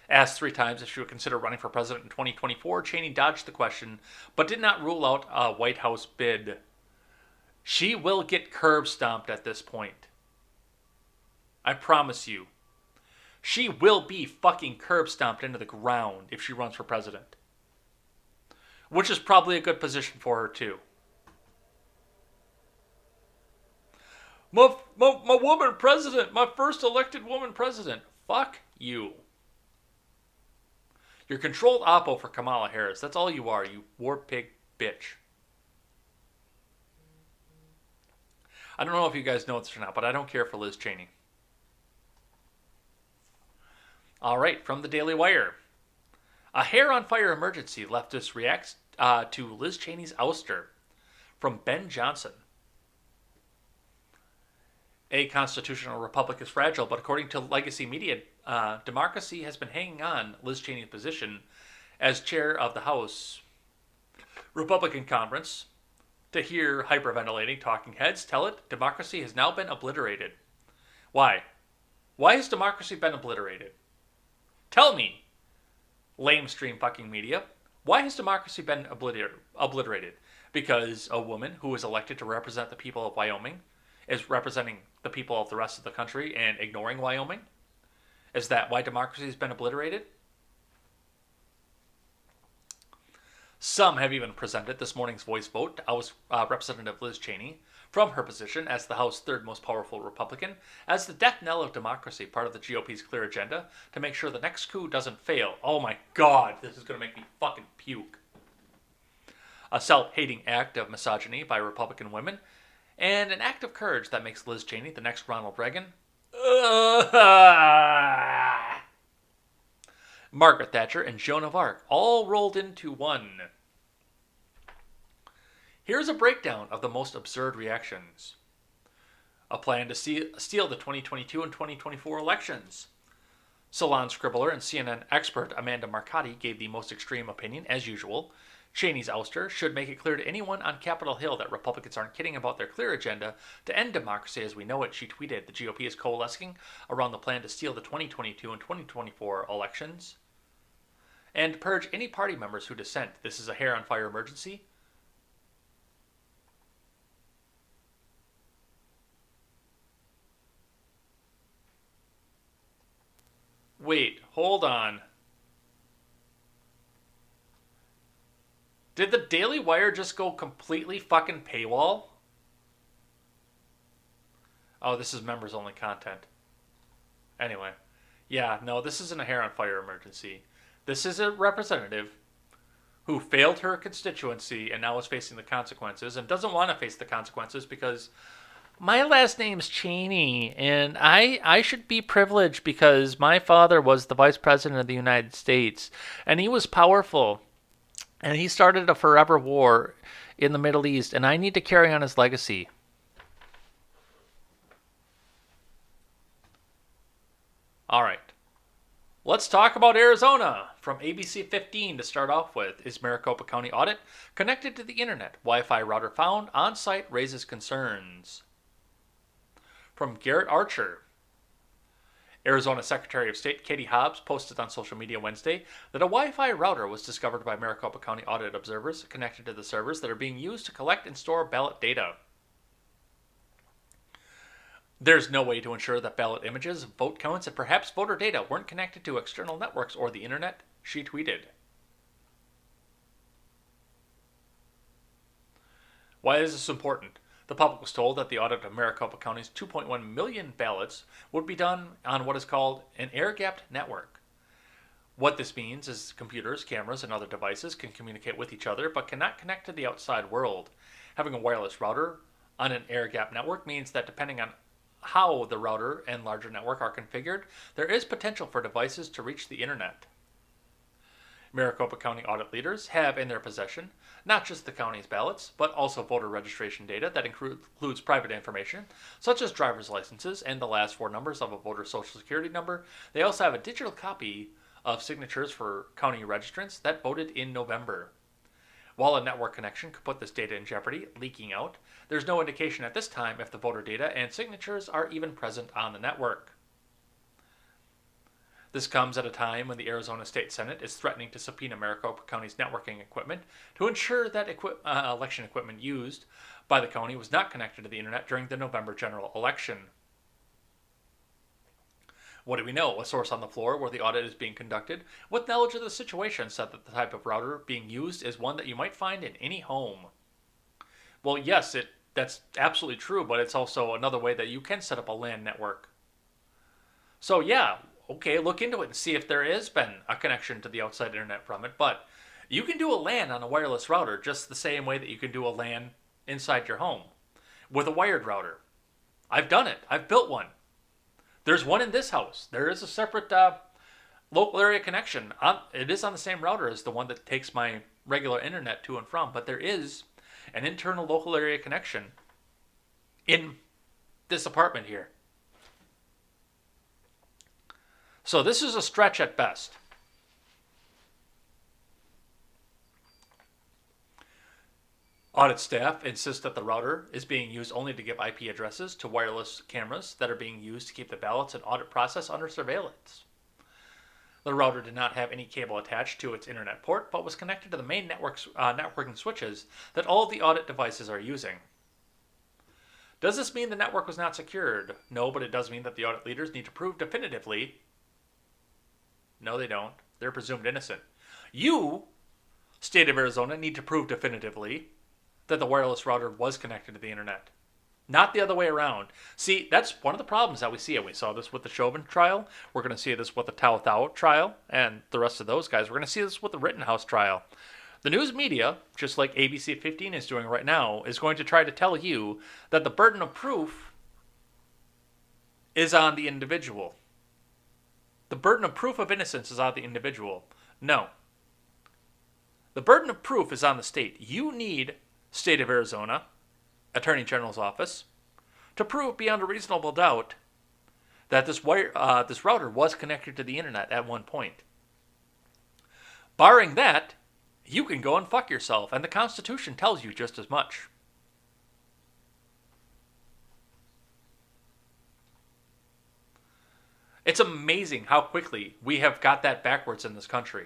Asked 3 times if she would consider running for president in 2024, Cheney dodged the question, but did not rule out a White House bid. She will get curb stomped at this point. I promise you. She will be fucking curb stomped into the ground if she runs for president. Which is probably a good position for her, too. My woman president, my first elected woman president. Fuck you. You're controlled oppo for Kamala Harris. That's all you are, you war pig bitch. I don't know if you guys know this or not, but I don't care for Liz Cheney. All right, from the Daily Wire. A hair on fire emergency. Leftist reacts to Liz Cheney's ouster. From Ben Johnson. A constitutional republic is fragile, but according to legacy media, democracy has been hanging on Liz Cheney's position as chair of the House Republican Conference to hear hyperventilating talking heads tell it democracy has now been obliterated. Why? Why has democracy been obliterated? Tell me, lamestream fucking media, why has democracy been obliterated? Because a woman who was elected to represent the people of Wyoming is representing the people of the rest of the country and ignoring Wyoming? Is that why democracy has been obliterated? Some have even presented this morning's voice vote to oust Representative Liz Cheney from her position as the House's third most powerful Republican as the death knell of democracy, part of the GOP's clear agenda to make sure the next coup doesn't fail. Oh my God, this is going to make me fucking puke. A self-hating act of misogyny by Republican women, and an act of courage that makes Liz Cheney the next Ronald Reagan. Margaret Thatcher and Joan of Arc all rolled into one. Here's a breakdown of the most absurd reactions. A plan to steal the 2022 and 2024 elections. Salon scribbler and CNN expert Amanda Marcotti gave the most extreme opinion, as usual. Cheney's ouster should make it clear to anyone on Capitol Hill that Republicans aren't kidding about their clear agenda to end democracy as we know it, she tweeted. The GOP is coalescing around the plan to steal the 2022 and 2024 elections and purge any party members who dissent. This is a hair-on-fire emergency. Wait, hold on. Did the Daily Wire just go completely fucking paywall? Oh, this is members only content. Anyway. Yeah, no, this isn't a hair on fire emergency. This is a representative who failed her constituency and now is facing the consequences and doesn't want to face the consequences because my last name's Cheney and I should be privileged because my father was the vice president of the United States and he was powerful. And he started a forever war in the Middle East, and I need to carry on his legacy. All right. Let's talk about Arizona. From ABC 15 to start off with, is Maricopa County audit connected to the internet? Wi-Fi router found on site raises concerns. From Garrett Archer. Arizona Secretary of State Katie Hobbs posted on social media Wednesday that a Wi-Fi router was discovered by Maricopa County audit observers connected to the servers that are being used to collect and store ballot data. There's no way to ensure that ballot images, vote counts, and perhaps voter data weren't connected to external networks or the internet, she tweeted. Why is this important? The public was told that the audit of Maricopa County's 2.1 million ballots would be done on what is called an air-gapped network. What this means is computers, cameras, and other devices can communicate with each other but cannot connect to the outside world. Having a wireless router on an air-gapped network means that depending on how the router and larger network are configured, there is potential for devices to reach the internet. Maricopa County audit leaders have in their possession not just the county's ballots, but also voter registration data that includes private information, such as driver's licenses and the last four numbers of a voter's social security number. They also have a digital copy of signatures for county registrants that voted in November. While a network connection could put this data in jeopardy, leaking out, there's no indication at this time if the voter data and signatures are even present on the network. This comes at a time when the Arizona State Senate is threatening to subpoena Maricopa County's networking equipment to ensure that election equipment used by the county was not connected to the internet during the November general election. What do we know? A source on the floor where the audit is being conducted, with knowledge of the situation, said that the type of router being used is one that you might find in any home. Well, yes, that's absolutely true, but it's also another way that you can set up a LAN network. So yeah, okay, look into it and see if there has been a connection to the outside internet from it. But you can do a LAN on a wireless router just the same way that you can do a LAN inside your home with a wired router. I've done it. I've built one. There's one in this house. There is a separate local area connection. It is on the same router as the one that takes my regular internet to and from, but there is an internal local area connection in this apartment here. So this is a stretch at best. Audit staff insist that the router is being used only to give IP addresses to wireless cameras that are being used to keep the ballots and audit process under surveillance. The router did not have any cable attached to its internet port, but was connected to the main networking switches that all of the audit devices are using. Does this mean the network was not secured? No, but it does mean that the audit leaders need to prove definitively. No, they don't. They're presumed innocent. You state of Arizona need to prove definitively that the wireless router was connected to the internet. Not the other way around. See, that's one of the problems that we see. And we saw this with the Chauvin trial. We're going to see this with the Tao Thao trial and the rest of those guys. We're going to see this with the Rittenhouse trial. The news media, just like ABC 15 is doing right now, is going to try to tell you that the burden of proof is on the individual. The burden of proof of innocence is on the individual. No. The burden of proof is on the state. You need State of Arizona, Attorney General's office, to prove beyond a reasonable doubt that this router was connected to the internet at one point. Barring that, you can go and fuck yourself, and the Constitution tells you just as much. It's amazing how quickly we have got that backwards in this country.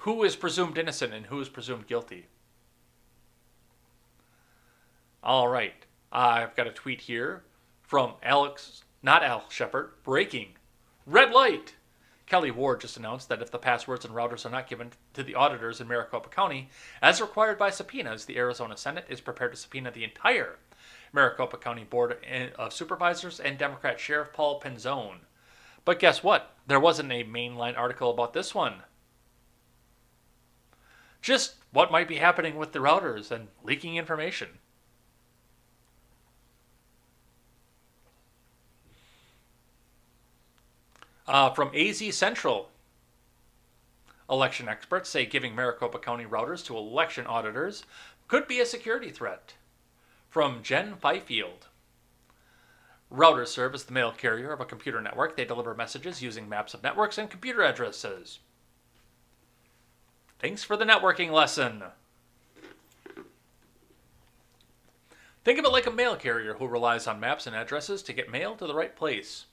Who is presumed innocent and who is presumed guilty? All right. I've got a tweet here from Alex Shepard. Breaking. Red light. Kelly Ward just announced that if the passwords and routers are not given to the auditors in Maricopa County, as required by subpoenas, the Arizona Senate is prepared to subpoena the entire Maricopa County Board of Supervisors and Democrat Sheriff Paul Penzone. But guess what? There wasn't a mainline article about this one. Just what might be happening with the routers and leaking information. From AZ Central, election experts say giving Maricopa County routers to election auditors could be a security threat. From Jen Fifield, routers serve as the mail carrier of a computer network. They deliver messages using maps of networks and computer addresses. Thanks for the networking lesson. Think of it like a mail carrier who relies on maps and addresses to get mail to the right place.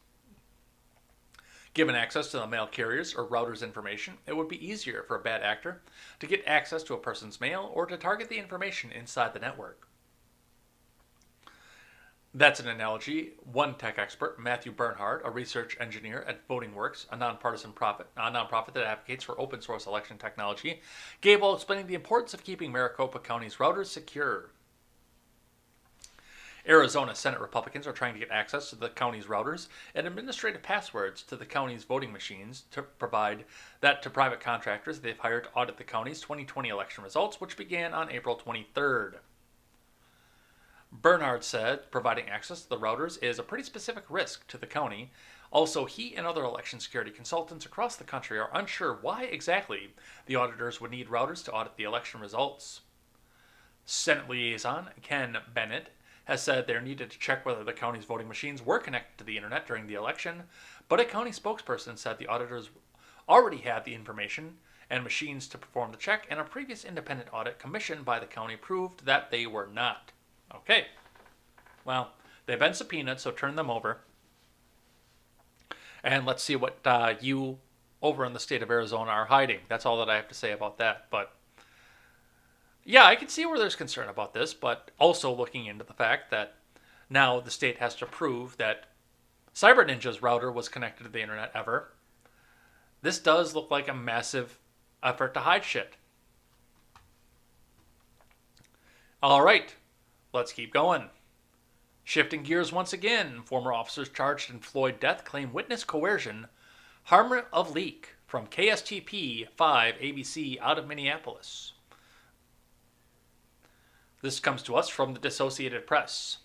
Given access to the mail carrier's or router's information, it would be easier for a bad actor to get access to a person's mail or to target the information inside the network. That's an analogy one tech expert, Matthew Bernhard, a research engineer at VotingWorks, a nonprofit that advocates for open source election technology, gave while explaining the importance of keeping Maricopa County's routers secure. Arizona Senate Republicans are trying to get access to the county's routers and administrative passwords to the county's voting machines to provide that to private contractors they've hired to audit the county's 2020 election results, which began on April 23rd. Bernhard said providing access to the routers is a pretty specific risk to the county. Also, he and other election security consultants across the country are unsure why exactly the auditors would need routers to audit the election results. Senate liaison Ken Bennett has said they're needed to check whether the county's voting machines were connected to the internet during the election, but a county spokesperson said the auditors already had the information and machines to perform the check, and a previous independent audit commissioned by the county proved that they were not. Okay. Well, they've been subpoenaed, so turn them over. And let's see what you over in the state of Arizona are hiding. That's all that I have to say about that. But yeah, I can see where there's concern about this, but also looking into the fact that now the state has to prove that Cyber Ninja's router was connected to the internet ever. This does look like a massive effort to hide shit. All right, let's keep going. Shifting gears once again, former officers charged in Floyd death claim witness coercion, harm of leak from KSTP 5 ABC out of Minneapolis. This comes to us from the Associated Press.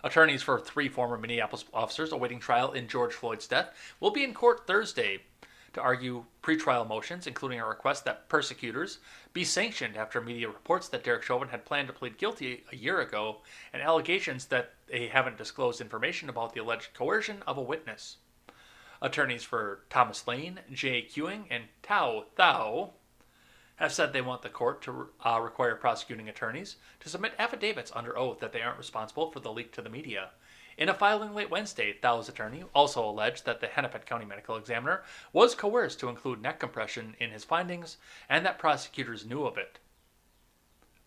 Attorneys for 3 former Minneapolis officers awaiting trial in George Floyd's death will be in court Thursday to argue pretrial motions, including a request that persecutors be sanctioned after media reports that Derek Chauvin had planned to plead guilty a year ago and allegations that they haven't disclosed information about the alleged coercion of a witness. Attorneys for Thomas Lane, Jay Queuing, and Tao Thao have said they want the court to require prosecuting attorneys to submit affidavits under oath that they aren't responsible for the leak to the media. In a filing late Wednesday, Thao's attorney also alleged that the Hennepin County medical examiner was coerced to include neck compression in his findings and that prosecutors knew of it.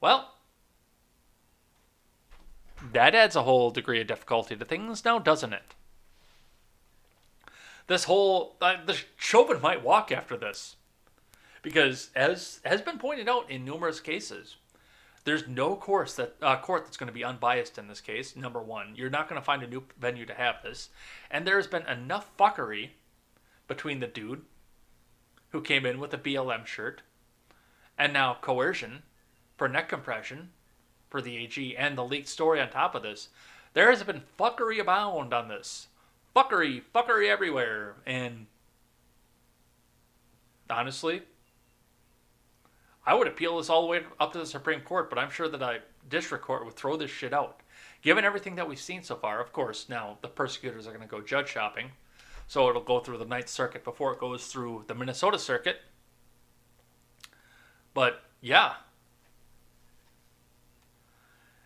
Well, that adds a whole degree of difficulty to things now, doesn't it? this whole the Chauvin might walk after this, because as has been pointed out in numerous cases, there's no court that's going to be unbiased in this case. Number one, you're not going to find a new venue to have this, and there's been enough fuckery between the dude who came in with a BLM shirt and now coercion for neck compression for the AG and the leaked story on top of this. There has been fuckery abound on this. Fuckery everywhere. And honestly, I would appeal this all the way up to the Supreme Court, but I'm sure that a district court would throw this shit out. Given everything that we've seen so far, of course, now the persecutors are going to go judge shopping, so it'll go through the Ninth Circuit before it goes through the Minnesota Circuit. But, yeah.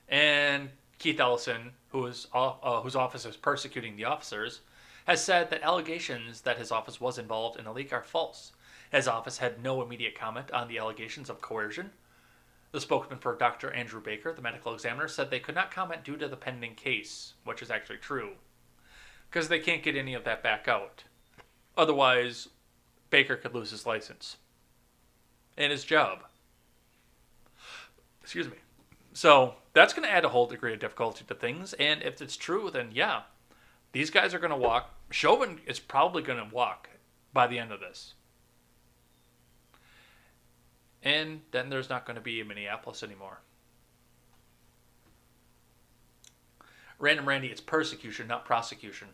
And Keith Ellison, whose office is persecuting the officers, has said that allegations that his office was involved in a leak are false. His office had no immediate comment on the allegations of coercion. The spokesman for Dr. Andrew Baker, the medical examiner, said they could not comment due to the pending case, which is actually true, because they can't get any of that back out. Otherwise, Baker could lose his license and his job. Excuse me. So that's going to add a whole degree of difficulty to things, and if it's true, then yeah, these guys are going to walk. Chauvin is probably going to walk by the end of this. And then there's not going to be a Minneapolis anymore. Random Randy, it's persecution, not prosecution.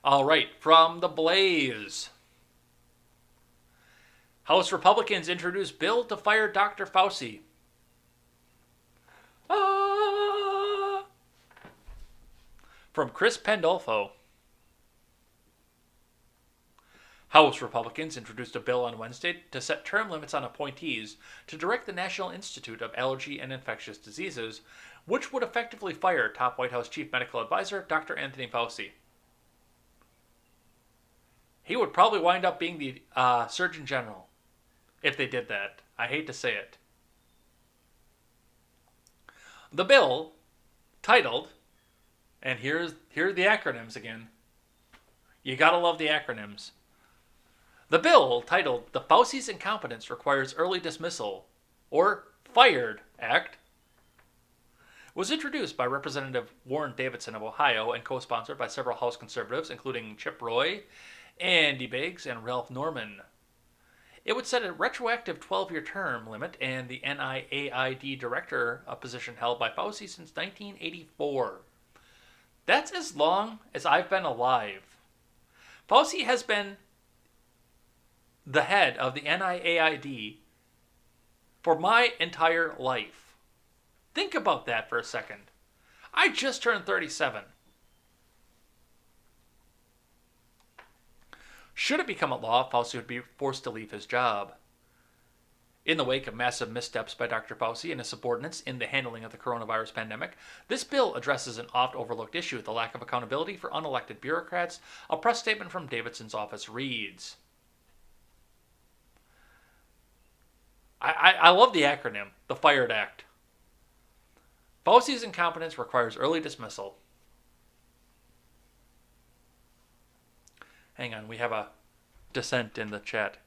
All right, from the Blaze. House Republicans introduce bill to fire Dr. Fauci. From Chris Pandolfo. House Republicans introduced a bill on Wednesday to set term limits on appointees to direct the National Institute of Allergy and Infectious Diseases, which would effectively fire top White House Chief Medical Advisor Dr. Anthony Fauci. He would probably wind up being the Surgeon General if they did that. I hate to say it. The bill, titled, and here are the acronyms again. You gotta love the acronyms. The bill, titled The Fauci's Incompetence Requires Early Dismissal, or Fired Act, was introduced by Representative Warren Davidson of Ohio and co-sponsored by several House conservatives, including Chip Roy, Andy Biggs, and Ralph Norman. It would set a retroactive 12-year term limit and the NIAID director, a position held by Fauci since 1984. That's as long as I've been alive. Fauci has been the head of the NIAID for my entire life. Think about that for a second. I just turned 37. Should it become a law, Fauci would be forced to leave his job. In the wake of massive missteps by Dr. Fauci and his subordinates in the handling of the coronavirus pandemic, this bill addresses an oft-overlooked issue, the lack of accountability for unelected bureaucrats. A press statement from Davidson's office reads, I love the acronym, the Fired Act. Fauci's incompetence requires early dismissal. Hang on, we have a dissent in the chat.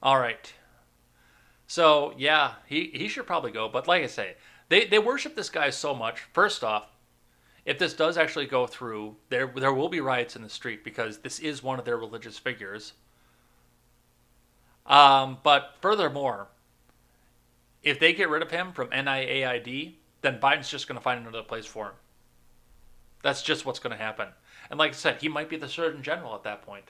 All right. So, yeah, he should probably go. But like I say, they worship this guy so much. First off, if this does actually go through, there will be riots in the street because this is one of their religious figures. But furthermore, if they get rid of him from NIAID, then Biden's just going to find another place for him. That's just what's going to happen. And like I said, he might be the Surgeon General at that point.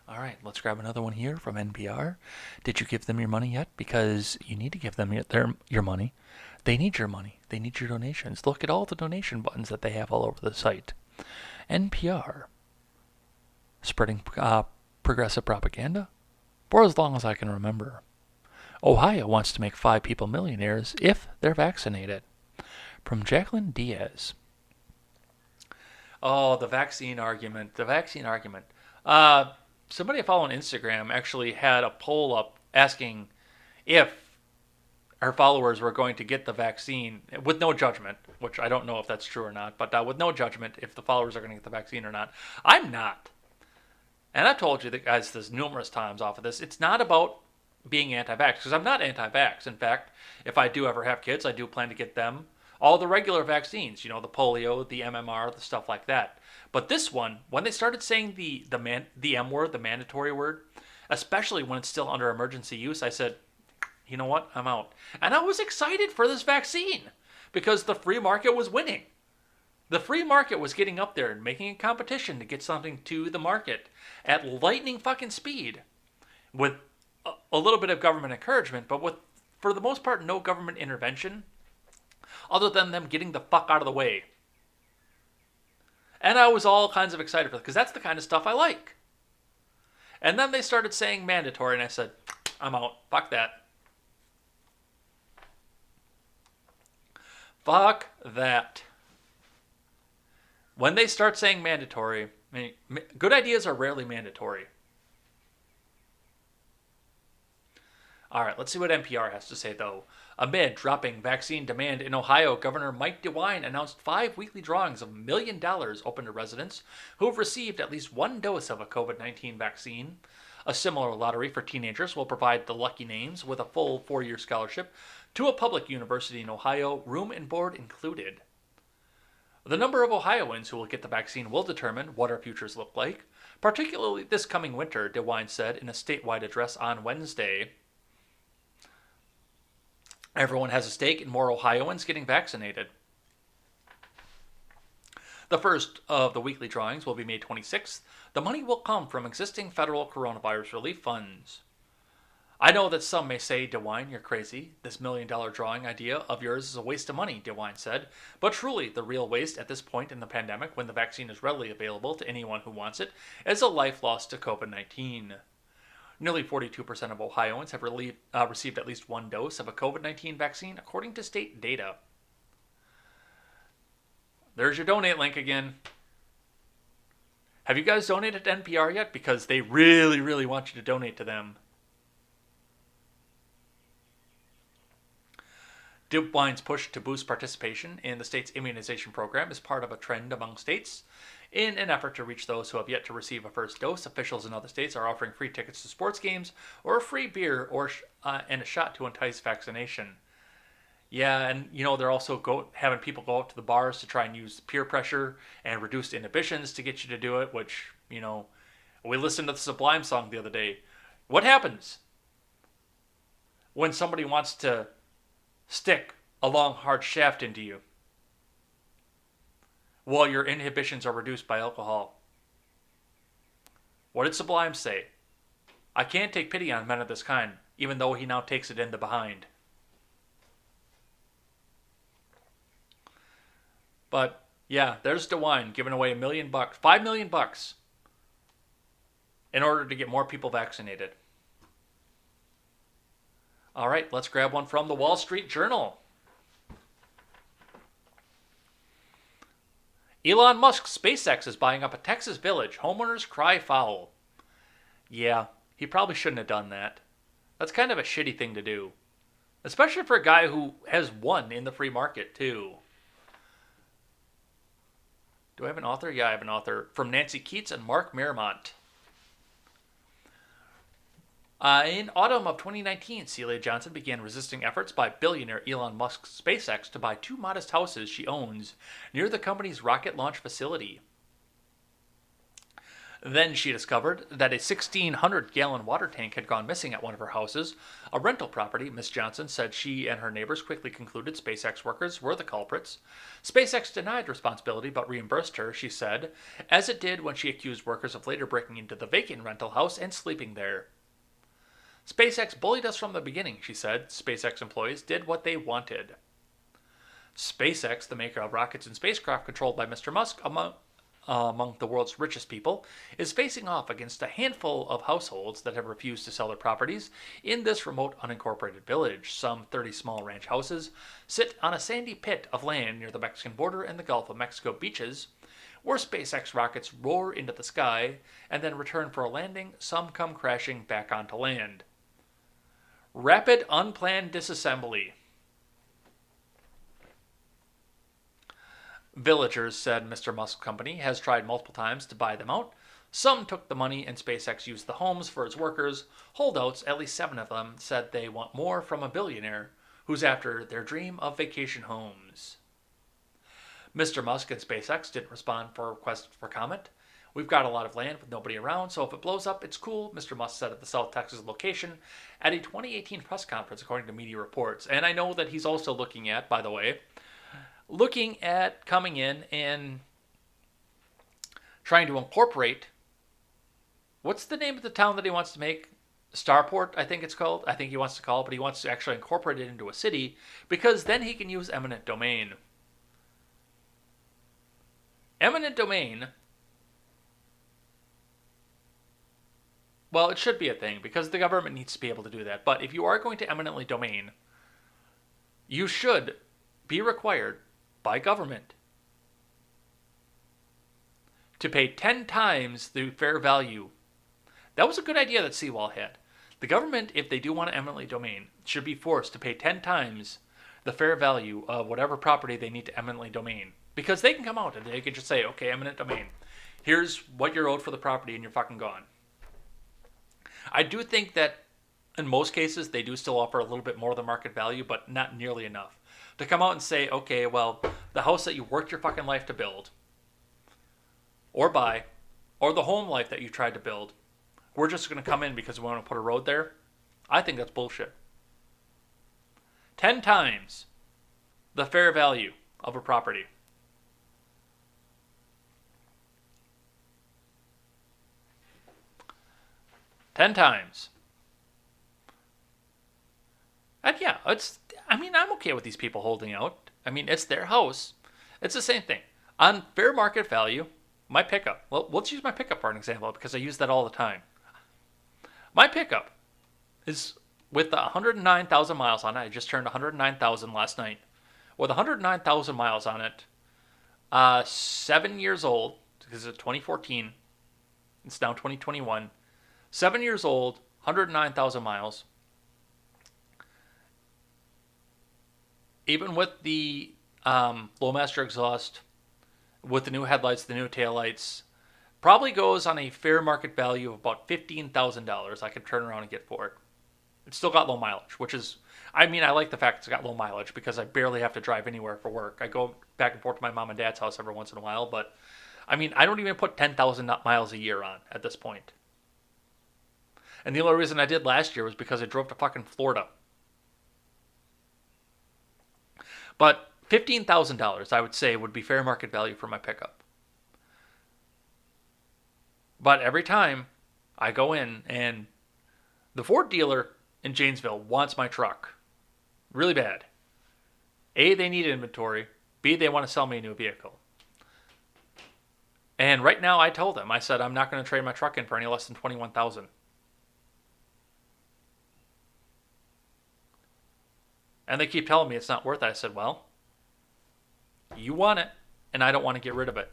All right, let's grab another one here from NPR. Did you give them your money yet? Because you need to give them your money. They need your money. They need your donations. Look at all the donation buttons that they have all over the site. NPR. Spreading progressive propaganda for as long as I can remember. Ohio wants to make 5 people millionaires if they're vaccinated. From Jacqueline Diaz. Oh, the vaccine argument. The vaccine argument. Somebody I follow on Instagram actually had a poll up asking if her followers were going to get the vaccine with no judgment, which I don't know if that's true or not, but with no judgment if the followers are going to get the vaccine or not. I'm not. And I've told you guys this numerous times off of this. It's not about being anti-vax, because I'm not anti-vax. In fact, if I do ever have kids, I do plan to get them all the regular vaccines, the polio, the MMR, the stuff like that. But this one, when they started saying the M word, the mandatory word, especially when it's still under emergency use, I said, you know what, I'm out. And I was excited for this vaccine because the free market was winning. The free market was getting up there and making a competition to get something to the market at lightning fucking speed with a little bit of government encouragement, but with, for the most part, no government intervention other than them getting the fuck out of the way. And I was all kinds of excited for it because that's the kind of stuff I like. And then they started saying mandatory, and I said, I'm out. Fuck that. Fuck that. When they start saying mandatory, good ideas are rarely mandatory. All right, let's see what NPR has to say, though. Amid dropping vaccine demand in Ohio, Governor Mike DeWine announced 5 weekly drawings of $1 million open to residents who have received at least 1 dose of a COVID-19 vaccine. A similar lottery for teenagers will provide the lucky names with a full 4-year scholarship to a public university in Ohio, room and board included. The number of Ohioans who will get the vaccine will determine what our futures look like, particularly this coming winter, DeWine said in a statewide address on Wednesday. Everyone has a stake in more Ohioans getting vaccinated. The first of the weekly drawings will be May 26th. The money will come from existing federal coronavirus relief funds. I know that some may say, DeWine, you're crazy. This $1 million drawing idea of yours is a waste of money, DeWine said. But truly, the real waste at this point in the pandemic, when the vaccine is readily available to anyone who wants it, is a life lost to COVID-19. Nearly 42% of Ohioans have received at least 1 dose of a COVID-19 vaccine, according to state data. There's your donate link again. Have you guys donated to NPR yet? Because they really, really want you to donate to them. DeWine's push to boost participation in the state's immunization program is part of a trend among states. In an effort to reach those who have yet to receive a first dose, officials in other states are offering free tickets to sports games or a free beer and a shot to entice vaccination. Yeah, and they're also having people go out to the bars to try and use peer pressure and reduced inhibitions to get you to do it, which, we listened to the Sublime song the other day. What happens when somebody wants to stick a long, hard shaft into you? Well, your inhibitions are reduced by alcohol. What did Sublime say? I can't take pity on men of this kind, even though he now takes it in the behind. But, yeah, there's DeWine giving away $1 million, $5 million in order to get more people vaccinated. All right, let's grab one from the Wall Street Journal. Elon Musk's SpaceX is buying up a Texas village. Homeowners cry foul. Yeah, he probably shouldn't have done that. That's kind of a shitty thing to do. Especially for a guy who has won in the free market, too. Do I have an author? Yeah, I have an author. From Nancy Keats and Mark Miramont. In autumn of 2019, Celia Johnson began resisting efforts by billionaire Elon Musk's SpaceX to buy 2 modest houses she owns near the company's rocket launch facility. Then she discovered that a 1,600-gallon water tank had gone missing at one of her houses, a rental property. Miss Johnson said she and her neighbors quickly concluded SpaceX workers were the culprits. SpaceX denied responsibility but reimbursed her, she said, as it did when she accused workers of later breaking into the vacant rental house and sleeping there. SpaceX bullied us from the beginning, she said. SpaceX employees did what they wanted. SpaceX, the maker of rockets and spacecraft controlled by Mr. Musk, among the world's richest people, is facing off against a handful of households that have refused to sell their properties in this remote unincorporated village. Some 30 small ranch houses sit on a sandy pit of land near the Mexican border and the Gulf of Mexico beaches, where SpaceX rockets roar into the sky and then return for a landing. Some come crashing back onto land. Rapid unplanned disassembly. Villagers said Mr. Musk's company has tried multiple times to buy them out. Some took the money and SpaceX used the homes for its workers. Holdouts, at least 7 of them, said they want more from a billionaire who's after their dream of vacation homes. Mr. Musk and SpaceX didn't respond for requests for comment. We've got a lot of land with nobody around, so if it blows up, it's cool, Mr. Musk said at the South Texas location at a 2018 press conference, according to media reports. And I know that he's also looking at, by the way, coming in and trying to incorporate, what's the name of the town that he wants to make? Starport, I think it's called. I think he wants to call it, but he wants to actually incorporate it into a city because then he can use eminent domain. Eminent domain, well, it should be a thing because the government needs to be able to do that. But if you are going to eminently domain, you should be required by government to pay 10 times the fair value. That was a good idea that Seawall had. The government, if they do want to eminently domain, should be forced to pay 10 times the fair value of whatever property they need to eminently domain. Because they can come out and they can just say, okay, eminent domain, here's what you're owed for the property and you're fucking gone. I do think that in most cases they do still offer a little bit more than market value, but not nearly enough. To come out and say, okay, well, the house that you worked your fucking life to build or buy, or the home life that you tried to build, we're just going to come in because we want to put a road there. I think that's bullshit. 10 times the fair value of a property. Ten times. And yeah, I'm okay with these people holding out. I mean, it's their house. It's the same thing. On fair market value, my pickup. Well, let's use my pickup for an example because I use that all the time. My pickup is with 109,000 miles on it. I just turned 109,000 last night. With 109,000 miles on it, 7 years old, because it's 2014. It's now 2021. 7 years old, 109,000 miles. Even with the low master exhaust, with the new headlights, the new taillights, probably goes on a fair market value of about $15,000 I could turn around and get for it. It's still got low mileage, which is, I like the fact it's got low mileage because I barely have to drive anywhere for work. I go back and forth to my mom and dad's house every once in a while, but I don't even put 10,000 miles a year on at this point. And the only reason I did last year was because I drove to fucking Florida. But $15,000, I would say, would be fair market value for my pickup. But every time I go in and the Ford dealer in Janesville wants my truck really bad. A, they need inventory. B, they want to sell me a new vehicle. And right now I told them, I said, I'm not going to trade my truck in for any less than $21,000. And they keep telling me it's not worth it. I said, well, you want it, and I don't want to get rid of it.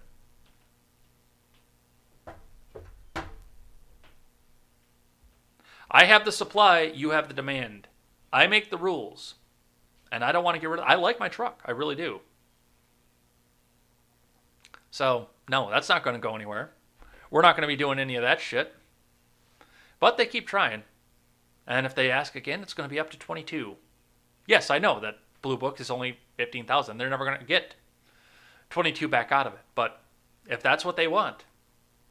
I have the supply, you have the demand. I make the rules, and I don't want to get rid of it. I like my truck. I really do. So, no, that's not going to go anywhere. We're not going to be doing any of that shit. But they keep trying. And if they ask again, it's going to be up to 22. Yes, I know that Blue Book is only 15,000. They're never going to get 22 back out of it. But if that's what they want,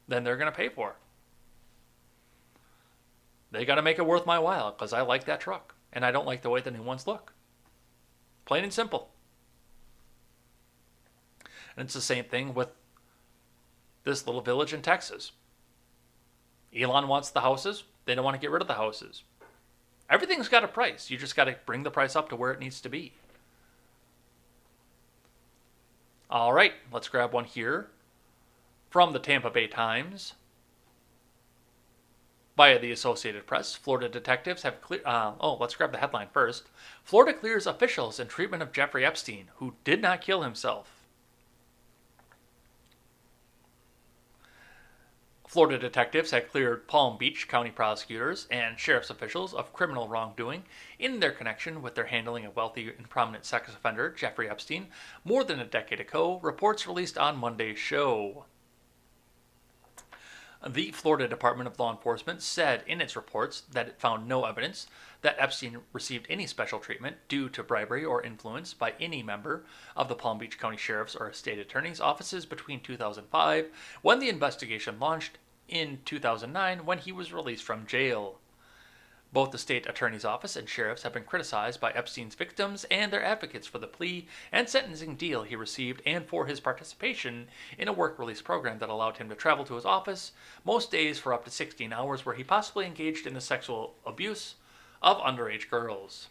then they're going to pay for it. They got to make it worth my while because I like that truck. And I don't like the way the new ones look. Plain and simple. And it's the same thing with this little village in Texas. Elon wants the houses. They don't want to get rid of the houses. Everything's got a price. You just got to bring the price up to where it needs to be. All right, let's grab one here From the Tampa Bay Times, via the Associated Press, Florida detectives have cleared... let's grab the headline first. Florida clears officials in treatment of Jeffrey Epstein, who did not kill himself. Florida detectives had cleared Palm Beach County prosecutors and sheriff's officials of criminal wrongdoing in their connection with their handling of wealthy and prominent sex offender Jeffrey Epstein more than a decade ago, reports released on Monday's show. The Florida Department of Law Enforcement said in its reports that it found no evidence that Epstein received any special treatment due to bribery or influence by any member of the Palm Beach County Sheriff's or State Attorney's offices between 2005, when the investigation launched, in 2009, when he was released from jail. Both the state attorney's office and sheriffs have been criticized by Epstein's victims and their advocates for the plea and sentencing deal he received and for his participation in a work release program that allowed him to travel to his office most days for up to 16 hours, where he possibly engaged in the sexual abuse of underage girls.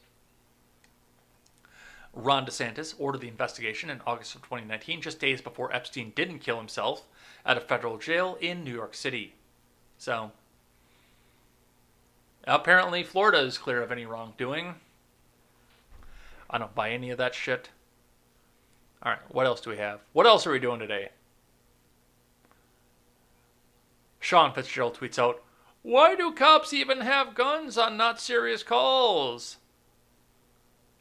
Ron DeSantis ordered the investigation in August of 2019, just days before Epstein didn't kill himself at a federal jail in New York City. So, apparently Florida is clear of any wrongdoing. I don't buy any of that shit. Alright, what else do we have? What else are we doing today? Sean Fitzgerald tweets out, "Why do cops even have guns on not serious calls?"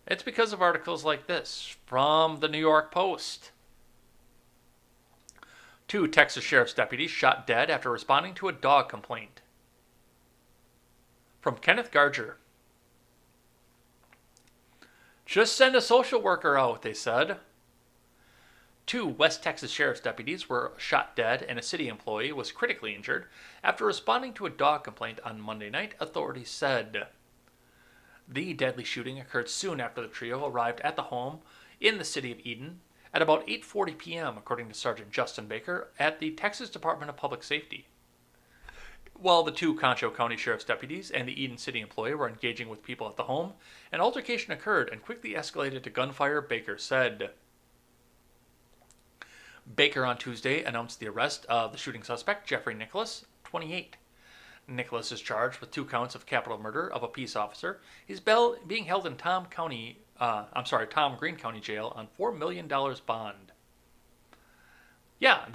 It's because of articles like this from the New York Post. 2 Texas sheriff's deputies shot dead after responding to a dog complaint. From Kenneth Garger. "Just send a social worker out," they said. 2 West Texas sheriff's deputies were shot dead and a city employee was critically injured after responding to a dog complaint on Monday night, authorities said. The deadly shooting occurred soon after the trio arrived at the home in the city of Eden at about 8:40 p.m., according to Sergeant Justin Baker at the Texas Department of Public Safety. While the 2 Concho County Sheriff's deputies and the Eden City employee were engaging with people at the home, an altercation occurred and quickly escalated to gunfire, Baker said. Baker on Tuesday announced the arrest of the shooting suspect, Jeffrey Nicholas, 28. Nicholas is charged with 2 counts of capital murder of a peace officer. He's being held in Tom Green County Jail on $4 million bond. Yeah,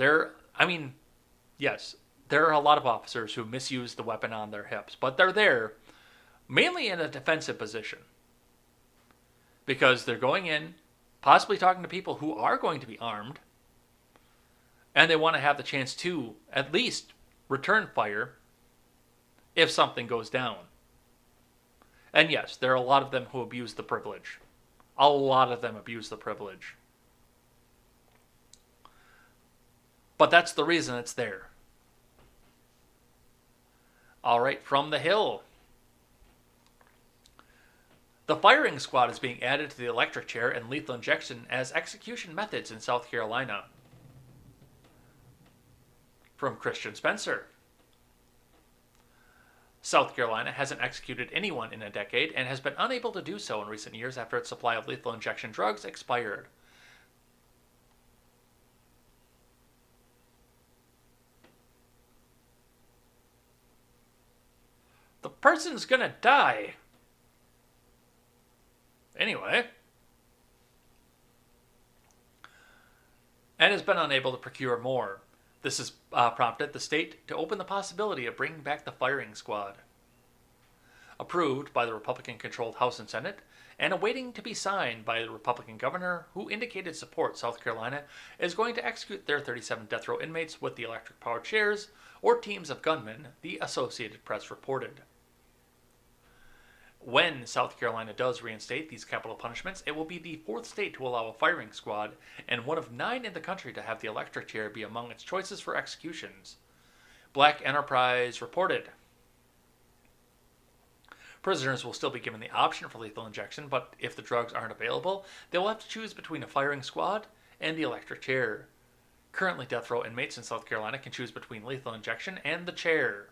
yes, there are a lot of officers who misuse the weapon on their hips, but they're there mainly in a defensive position because they're going in, possibly talking to people who are going to be armed, and they want to have the chance to at least return fire if something goes down. And yes, there are a lot of them who abuse the privilege. A lot of them abuse the privilege. But that's the reason it's there. Alright, from the Hill. The firing squad is being added to the electric chair and lethal injection as execution methods in South Carolina. From Christian Spencer. South Carolina hasn't executed anyone in a decade and has been unable to do so in recent years after its supply of lethal injection drugs expired. The person's gonna die. Anyway. And has been unable to procure more. This has prompted the state to open the possibility of bringing back the firing squad. Approved by the Republican-controlled House and Senate, and awaiting to be signed by the Republican governor, who indicated support, South Carolina is going to execute their 37 death row inmates with the electric-powered chairs or teams of gunmen, the Associated Press reported. When South Carolina does reinstate these capital punishments, it will be the 4th state to allow a firing squad and one of 9 in the country to have the electric chair be among its choices for executions. Black Enterprise reported. Prisoners will still be given the option for lethal injection, but if the drugs aren't available, they will have to choose between a firing squad and the electric chair. Currently, death row inmates in South Carolina can choose between lethal injection and the chair.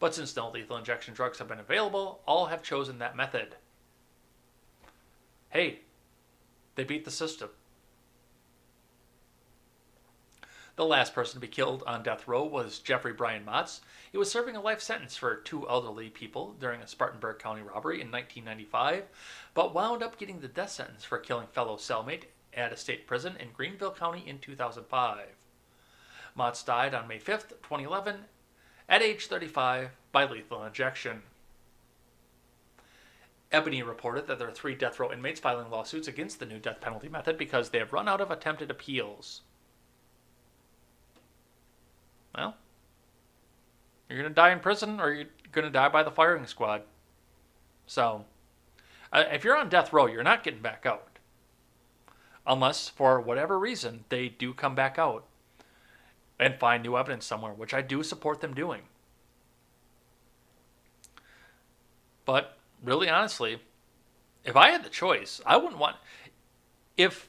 But since no lethal injection drugs have been available, all have chosen that method. Hey, they beat the system. The last person to be killed on death row was Jeffrey Brian Motz. He was serving a life sentence for two elderly people during a Spartanburg County robbery in 1995, but wound up getting the death sentence for killing fellow cellmate at a state prison in Greenville County in 2005. Motz died on May 5th, 2011, at age 35 by lethal injection. Ebony reported that there are 3 death row inmates filing lawsuits against the new death penalty method because they have run out of attempted appeals. Well, you're going to die in prison or you're going to die by the firing squad. So, if you're on death row, you're not getting back out. Unless, for whatever reason, they do come back out and find new evidence somewhere, which I do support them doing. But, really honestly, if I had the choice, I wouldn't want... If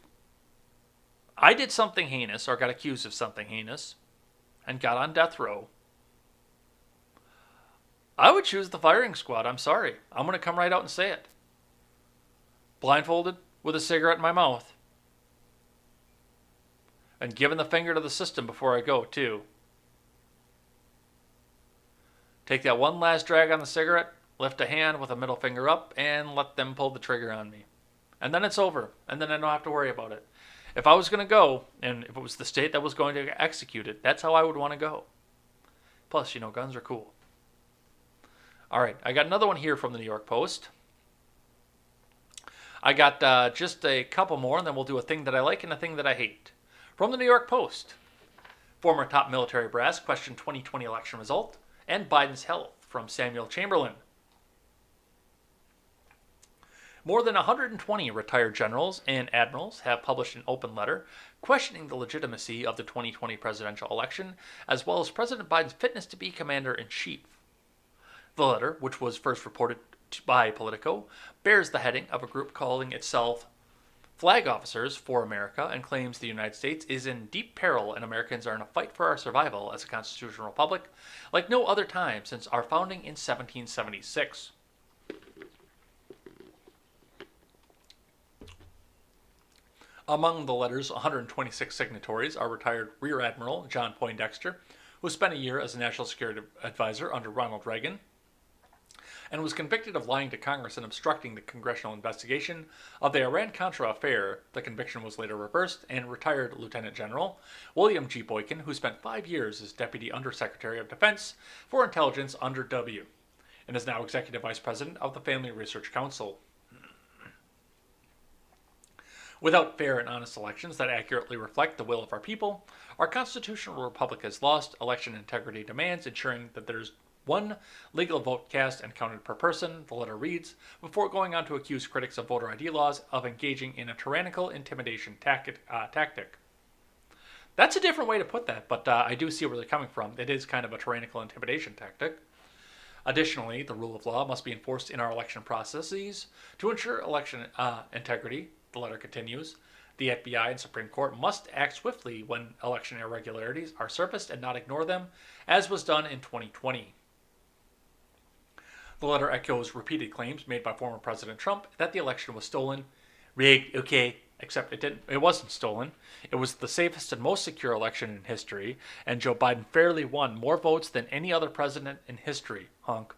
I did something heinous or got accused of something heinous and got on death row, I would choose the firing squad. I'm sorry. I'm going to come right out and say it. Blindfolded, with a cigarette in my mouth. And giving the finger to the system before I go, too. Take that one last drag on the cigarette, lift a hand with a middle finger up, and let them pull the trigger on me. And then it's over, and then I don't have to worry about it. If I was going to go, and if it was the state that was going to execute it, that's how I would want to go. Plus, guns are cool. All right, I got another one here from the New York Post. I got just a couple more, and then we'll do a thing that I like and a thing that I hate. From the New York Post, former top military brass questioned 2020 election result and Biden's health, from Samuel Chamberlain. More than 120 retired generals and admirals have published an open letter questioning the legitimacy of the 2020 presidential election, as well as President Biden's fitness to be commander-in-chief. The letter, which was first reported by Politico, bears the heading of a group calling itself Flag Officers for America and claims the United States is in deep peril and Americans are in a fight for our survival as a constitutional republic like no other time since our founding in 1776. Among the letter's 126 signatories are retired Rear Admiral John Poindexter, who spent a year as a national security advisor under Ronald Reagan, and was convicted of lying to Congress and obstructing the congressional investigation of the Iran-Contra affair. The conviction was later reversed, and retired Lieutenant General William G. Boykin, who spent 5 years as Deputy Undersecretary of Defense for Intelligence under W, and is now Executive Vice President of the Family Research Council. Without fair and honest elections that accurately reflect the will of our people, our constitutional republic has lost. Election integrity demands ensuring that there's one legal vote cast and counted per person, the letter reads, before going on to accuse critics of voter ID laws of engaging in a tyrannical intimidation tactic. That's a different way to put that, but I do see where they're coming from. It is kind of a tyrannical intimidation tactic. Additionally, the rule of law must be enforced in our election processes to ensure election integrity. The letter continues. The FBI and Supreme Court must act swiftly when election irregularities are surfaced and not ignore them, as was done in 2020. The letter echoes repeated claims made by former President Trump that the election was stolen. Rigged, okay, except it wasn't stolen. It was the safest and most secure election in history, and Joe Biden fairly won more votes than any other president in history. Honk.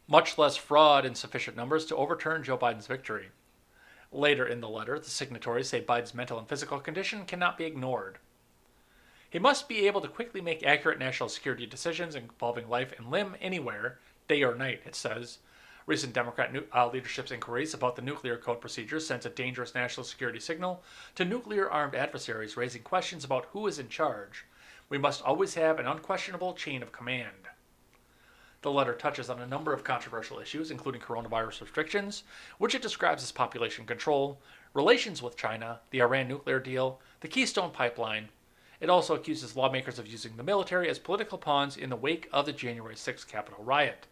Much less fraud in sufficient numbers to overturn Joe Biden's victory. Later in the letter, the signatories say Biden's mental and physical condition cannot be ignored. He must be able to quickly make accurate national security decisions involving life and limb anywhere, day or night, it says. Recent Democrat leadership's inquiries about the nuclear code procedures sends a dangerous national security signal to nuclear-armed adversaries, raising questions about who is in charge. We must always have an unquestionable chain of command. The letter touches on a number of controversial issues, including coronavirus restrictions, which it describes as population control, relations with China, the Iran nuclear deal, the Keystone Pipeline. It also accuses lawmakers of using the military as political pawns in the wake of the January 6th Capitol riot.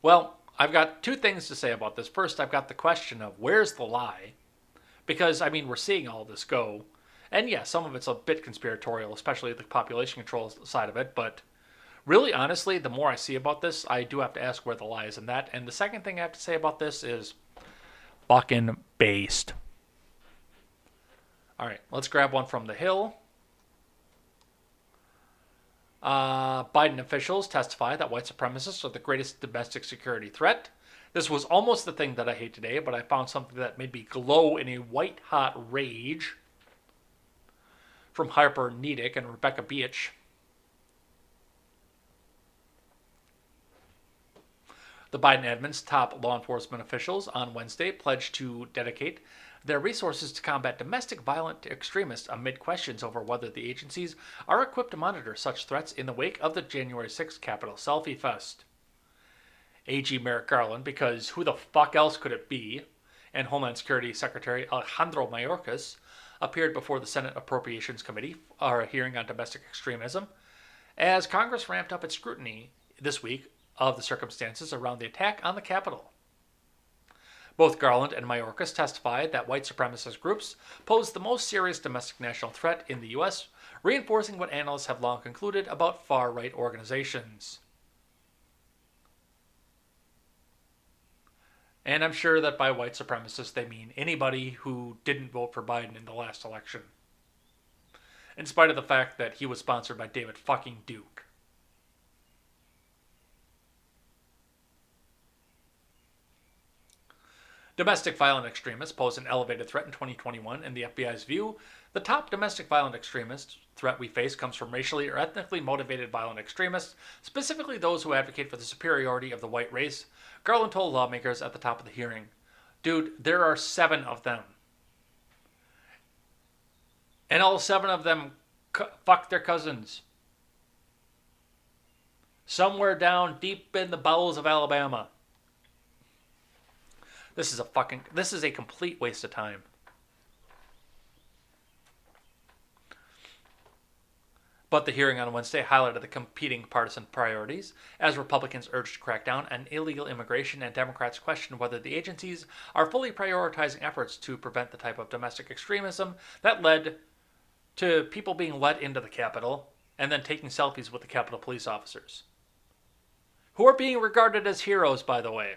Well, I've got two things to say about this. First, I've got the question of where's the lie? Because, we're seeing all this go. And yeah, some of it's a bit conspiratorial, especially the population control side of it, but really, honestly, the more I see about this, I do have to ask where the lie is in that. And the second thing I have to say about this is, fucking based. All right, let's grab one from the Hill. Biden officials testify that white supremacists are the greatest domestic security threat. This was almost the thing that I hate today, but I found something that made me glow in a white-hot rage from Harper Nedick and Rebecca Beach. The Biden admin's top law enforcement officials on Wednesday pledged to dedicate their resources to combat domestic violent extremists amid questions over whether the agencies are equipped to monitor such threats in the wake of the January 6th Capitol Selfie Fest. AG Merrick Garland, because who the fuck else could it be, and Homeland Security Secretary Alejandro Mayorkas appeared before the Senate Appropriations Committee for a hearing on domestic extremism as Congress ramped up its scrutiny this week of the circumstances around the attack on the Capitol. Both Garland and Mayorkas testified that white supremacist groups pose the most serious domestic national threat in the U.S., reinforcing what analysts have long concluded about far-right organizations. And I'm sure that by white supremacists they mean anybody who didn't vote for Biden in the last election, in spite of the fact that he was sponsored by David fucking Duke. Domestic violent extremists pose an elevated threat in 2021. In the FBI's view, the top domestic violent extremist threat we face comes from racially or ethnically motivated violent extremists, specifically those who advocate for the superiority of the white race, Garland told lawmakers at the top of the hearing. Dude, there are 7 of them. And all 7 of them fuck their cousins. Somewhere down deep in the bowels of Alabama. This is a complete waste of time. But the hearing on Wednesday highlighted the competing partisan priorities as Republicans urged to crack down on illegal immigration and Democrats questioned whether the agencies are fully prioritizing efforts to prevent the type of domestic extremism that led to people being let into the Capitol and then taking selfies with the Capitol police officers, who are being regarded as heroes, by the way.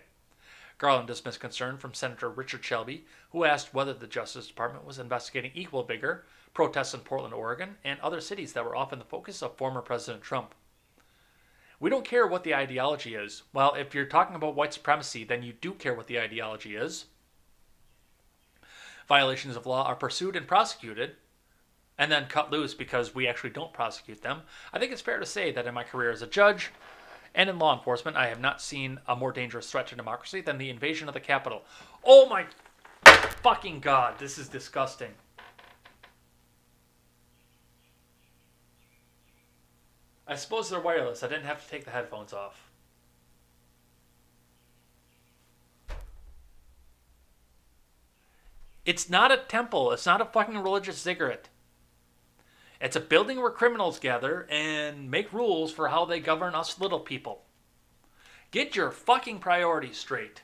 Garland dismissed concern from Senator Richard Shelby, who asked whether the Justice Department was investigating equal vigor protests in Portland, Oregon, and other cities that were often the focus of former President Trump. We don't care what the ideology is. Well, if you're talking about white supremacy, then you do care what the ideology is. Violations of law are pursued and prosecuted, and then cut loose because we actually don't prosecute them. I think it's fair to say that in my career as a judge and in law enforcement, I have not seen a more dangerous threat to democracy than the invasion of the Capitol. Oh my fucking God, this is disgusting. I suppose they're wireless. I didn't have to take the headphones off. It's not a temple. It's not a fucking religious ziggurat. It's a building where criminals gather and make rules for how they govern us little people. Get your fucking priorities straight.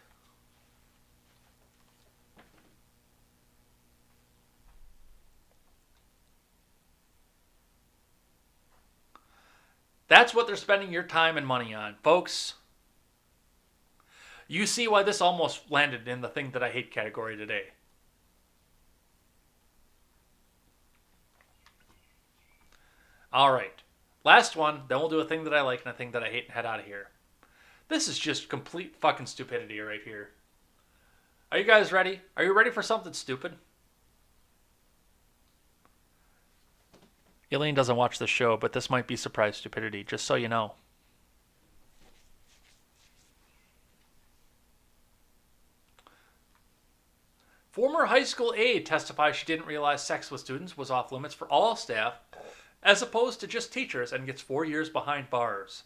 That's what they're spending your time and money on, folks. You see why this almost landed in the thing that I hate category today. All right. Last one, then we'll do a thing that I like and a thing that I hate and head out of here. This is just complete fucking stupidity right here. Are you guys ready? Are you ready for something stupid? Elaine doesn't watch the show, but this might be surprise stupidity, just so you know. Former high school aide testifies she didn't realize sex with students was off limits for all staff, as opposed to just teachers, and gets 4 years behind bars.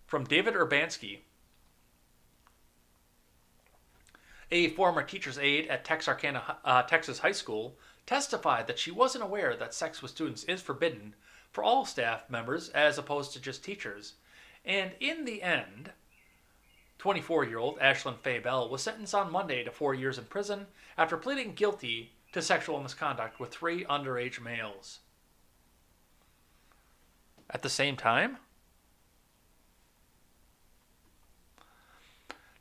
From David Urbanski, a former teacher's aide at Texarkana, Texas High School, testified that she wasn't aware that sex with students is forbidden for all staff members as opposed to just teachers. And in the end, 24-year-old Ashlyn Faye Bell was sentenced on Monday to 4 years in prison after pleading guilty to sexual misconduct with 3 underage males. At the same time,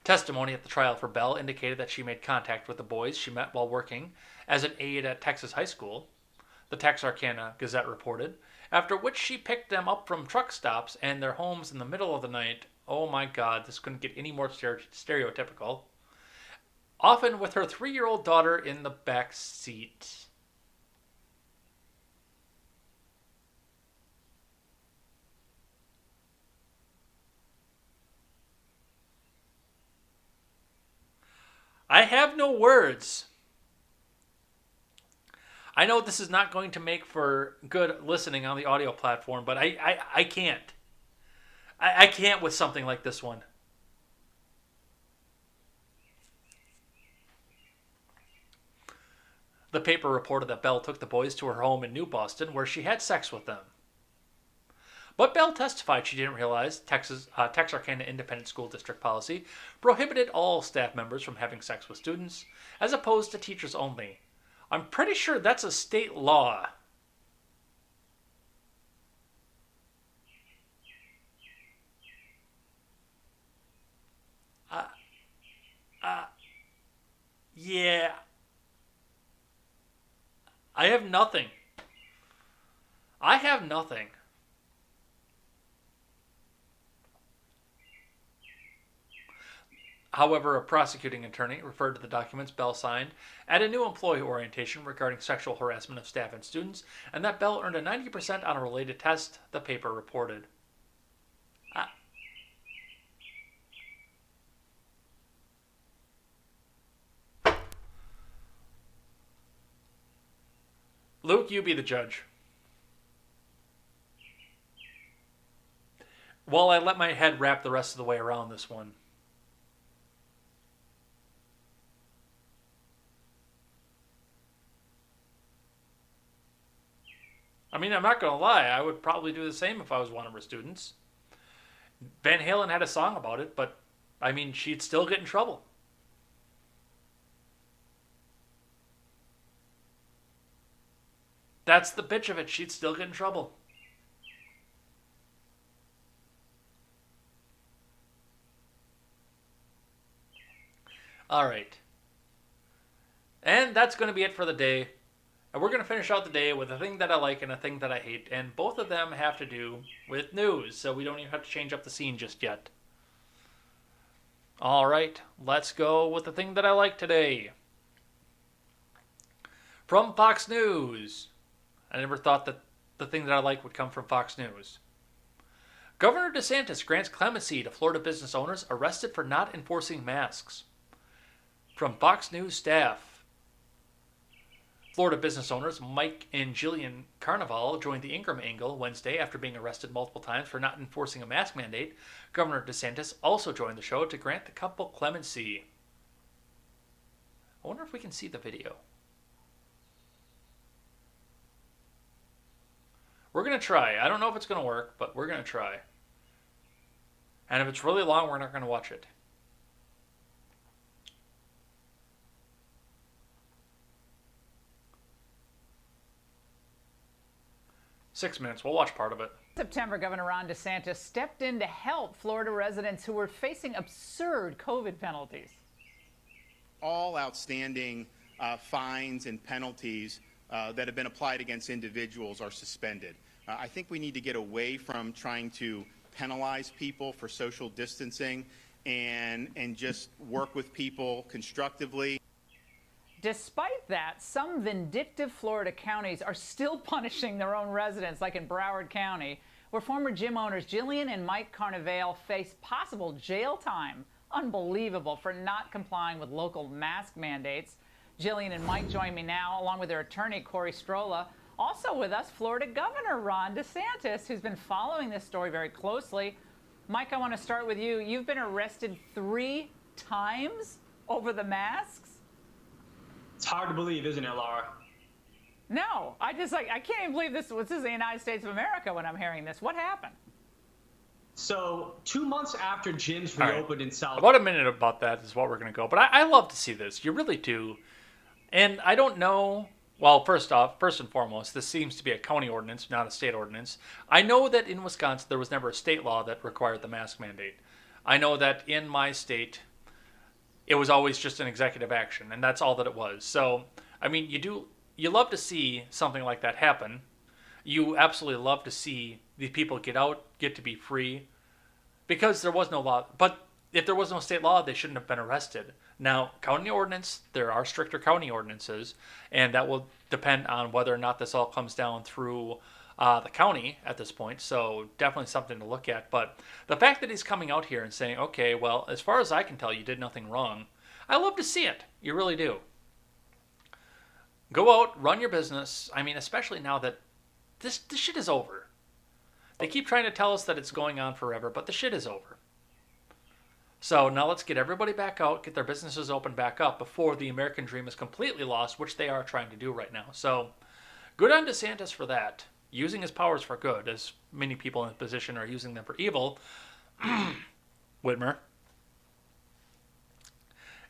Testimony at the trial for Bell indicated that she made contact with the boys she met while working as an aide at Texas high school, the Texarkana Gazette reported, after which she picked them up from truck stops and their homes in the middle of the night. Oh my God, this couldn't get any more stereotypical. Often with her 3-year-old daughter in the back seat. I have no words. I know this is not going to make for good listening on the audio platform, but I can't. I can't with something like this one. The paper reported that Bell took the boys to her home in New Boston, where she had sex with them. But Bell testified she didn't realize Texarkana Independent School District policy prohibited all staff members from having sex with students, as opposed to teachers only. I'm pretty sure that's a state law. Yeah. I have nothing. I have nothing. However, a prosecuting attorney referred to the documents Bell signed at a new employee orientation regarding sexual harassment of staff and students, and that Bell earned a 90% on a related test, the paper reported. Luke, you be the judge. While I let my head wrap the rest of the way around this one. I mean, I'm not going to lie. I would probably do the same if I was one of her students. Van Halen had a song about it, but, I mean, she'd still get in trouble. That's the bitch of it. She'd still get in trouble. All right. And that's going to be it for the day. And we're going to finish out the day with a thing that I like and a thing that I hate. And both of them have to do with news, so we don't even have to change up the scene just yet. All right, let's go with the thing that I like today. From Fox News. I never thought that the thing that I like would come from Fox News. Governor DeSantis grants clemency to Florida business owners arrested for not enforcing masks. From Fox News staff. Florida business owners Mike and Jillian Carnival joined the Ingram angle Wednesday after being arrested multiple times for not enforcing a mask mandate. Governor DeSantis also joined the show to grant the couple clemency. I wonder if we can see the video. We're going to try. I don't know if it's going to work, but we're going to try. And if it's really long, we're not going to watch it. Six minutes. We'll watch part of it. September, Governor Ron DeSantis stepped in to help Florida residents who were facing absurd COVID penalties. All outstanding fines and penalties that have been applied against individuals are suspended. I think we need to get away from trying to penalize people for social distancing and just work with people constructively. Despite that, some vindictive Florida counties are still punishing their own residents, like in Broward County, where former gym owners Jillian and Mike Carnival face possible jail time. Unbelievable, for not complying with local mask mandates. Jillian and Mike join me now, along with their attorney, Corey Strolla. Also with us, Florida Governor Ron DeSantis, who's been following this story very closely. Mike, I want to start with you. You've been arrested 3 times over the masks? It's hard to believe, isn't it, Laura? No, I can't even believe this is the United States of America when I'm hearing this. What happened? So 2 months after gyms reopened in South... About a minute about that is what we're going to go. But I love to see this. You really do. And I don't know... Well, first and foremost, this seems to be a county ordinance, not a state ordinance. I know that in Wisconsin there was never a state law that required the mask mandate. I know that in my state, it was always just an executive action, and that's all that it was. So, I mean, you love to see something like that happen. You absolutely love to see these people get out, get to be free, because there was no law. But if there was no state law, they shouldn't have been arrested. Now, county ordinance, there are stricter county ordinances, and that will depend on whether or not this all comes down through the county at this point. So definitely something to look at. But the fact that he's coming out here and saying, okay, well, as far as I can tell, you did nothing wrong, I love to see it. You really do. Go out, run your business. I mean, especially now that this shit is over. They keep trying to tell us that it's going on forever, but the shit is over. So now let's get everybody back out, get their businesses open back up before the American dream is completely lost, which they are trying to do right now. So good on DeSantis for that. Using his powers for good, as many people in his position are using them for evil. Whitmer.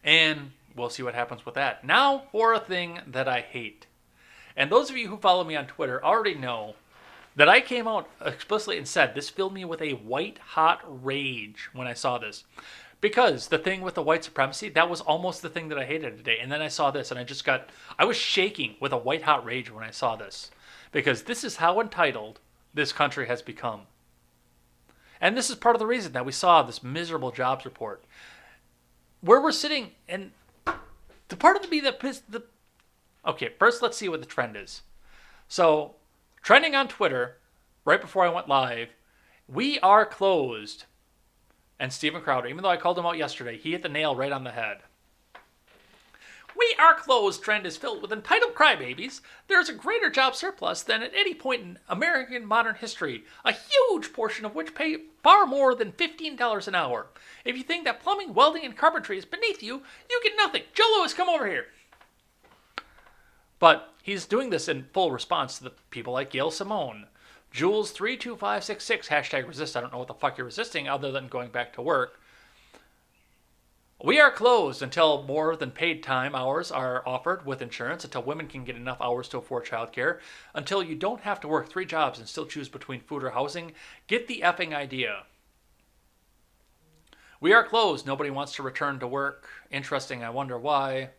And we'll see what happens with that. Now for a thing that I hate. And those of you who follow me on Twitter already know that I came out explicitly and said this filled me with a white-hot rage when I saw this. Because the thing with the white supremacy, that was almost the thing that I hated today. And then I saw this, and I was shaking with a white-hot rage when I saw this. Because this is how entitled this country has become. And this is part of the reason that we saw this miserable jobs report. Where we're sitting, and the part of me that pissed the... Okay, first let's see what the trend is. So, trending on Twitter, right before I went live, we are closed. And Steven Crowder, even though I called him out yesterday, he hit the nail right on the head. We are closed trend is filled with entitled crybabies. There is a greater job surplus than at any point in American modern history, a huge portion of which pay far more than $15 an hour. If you think that plumbing, welding, and carpentry is beneath you, you get nothing. Joe Lewis, come over here. But he's doing this in full response to the people like Gail Simone. Jules32566, hashtag resist. I don't know what the fuck you're resisting other than going back to work. We are closed until more than paid time hours are offered with insurance, until women can get enough hours to afford childcare, until you don't have to work 3 jobs and still choose between food or housing. Get the effing idea. We are closed. Nobody wants to return to work. Interesting. I wonder why.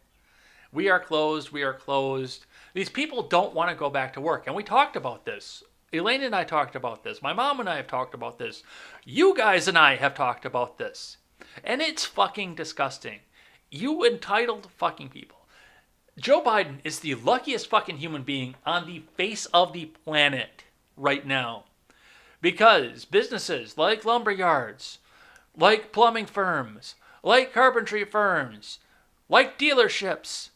We are closed. We are closed. These people don't want to go back to work. And we talked about this. Elaine and I talked about this. My mom and I have talked about this. You guys and I have talked about this. And it's fucking disgusting. You entitled fucking people. Joe Biden is the luckiest fucking human being on the face of the planet right now. Because businesses like lumberyards, like plumbing firms, like carpentry firms, like dealerships,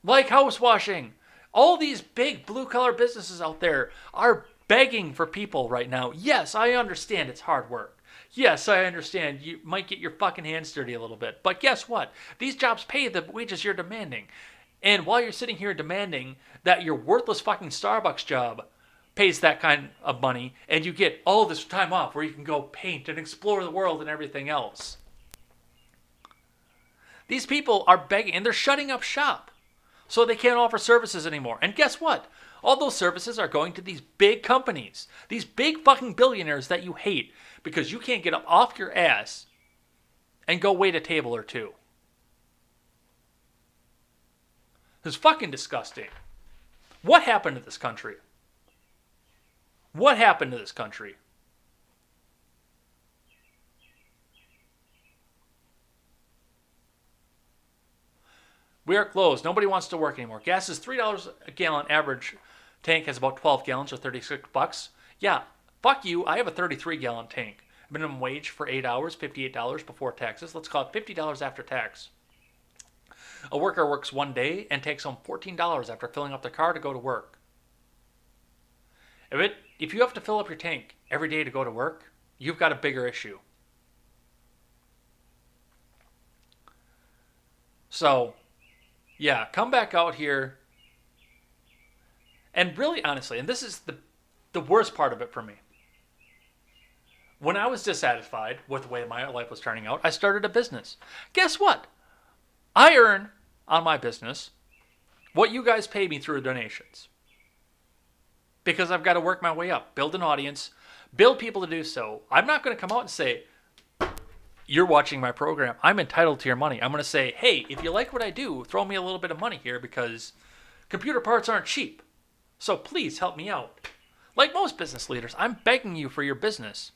like house washing, all these big blue-collar businesses out there are begging for people right now. Yes, I understand it's hard work. Yes, I understand you might get your fucking hands dirty a little bit. But guess what? These jobs pay the wages you're demanding. And while you're sitting here demanding that your worthless fucking Starbucks job pays that kind of money, and you get all this time off where you can go paint and explore the world and everything else. These people are begging, and they're shutting up shop. So they can't offer services anymore. And guess what? All those services are going to these big companies. These big fucking billionaires that you hate because you can't get up off your ass and go wait a table or two. It's fucking disgusting. What happened to this country? What happened to this country? We are closed. Nobody wants to work anymore. Gas is $3 a gallon. Average tank has about 12 gallons or $36. Yeah, fuck you. I have a 33-gallon tank. Minimum wage for 8 hours, $58 before taxes. Let's call it $50 after tax. A worker works 1 day and takes home $14 after filling up their car to go to work. If you have to fill up your tank every day to go to work, you've got a bigger issue. So, yeah, come back out here. And really, honestly, and this is the worst part of it for me. When I was dissatisfied with the way my life was turning out, I started a business. Guess what? I earn on my business what you guys pay me through donations. Because I've got to work my way up, build an audience, build people to do so. I'm not going to come out and say, you're watching my program. I'm entitled to your money. I'm going to say, hey, if you like what I do, throw me a little bit of money here because computer parts aren't cheap. So please help me out. Like most business leaders, I'm begging you for your business.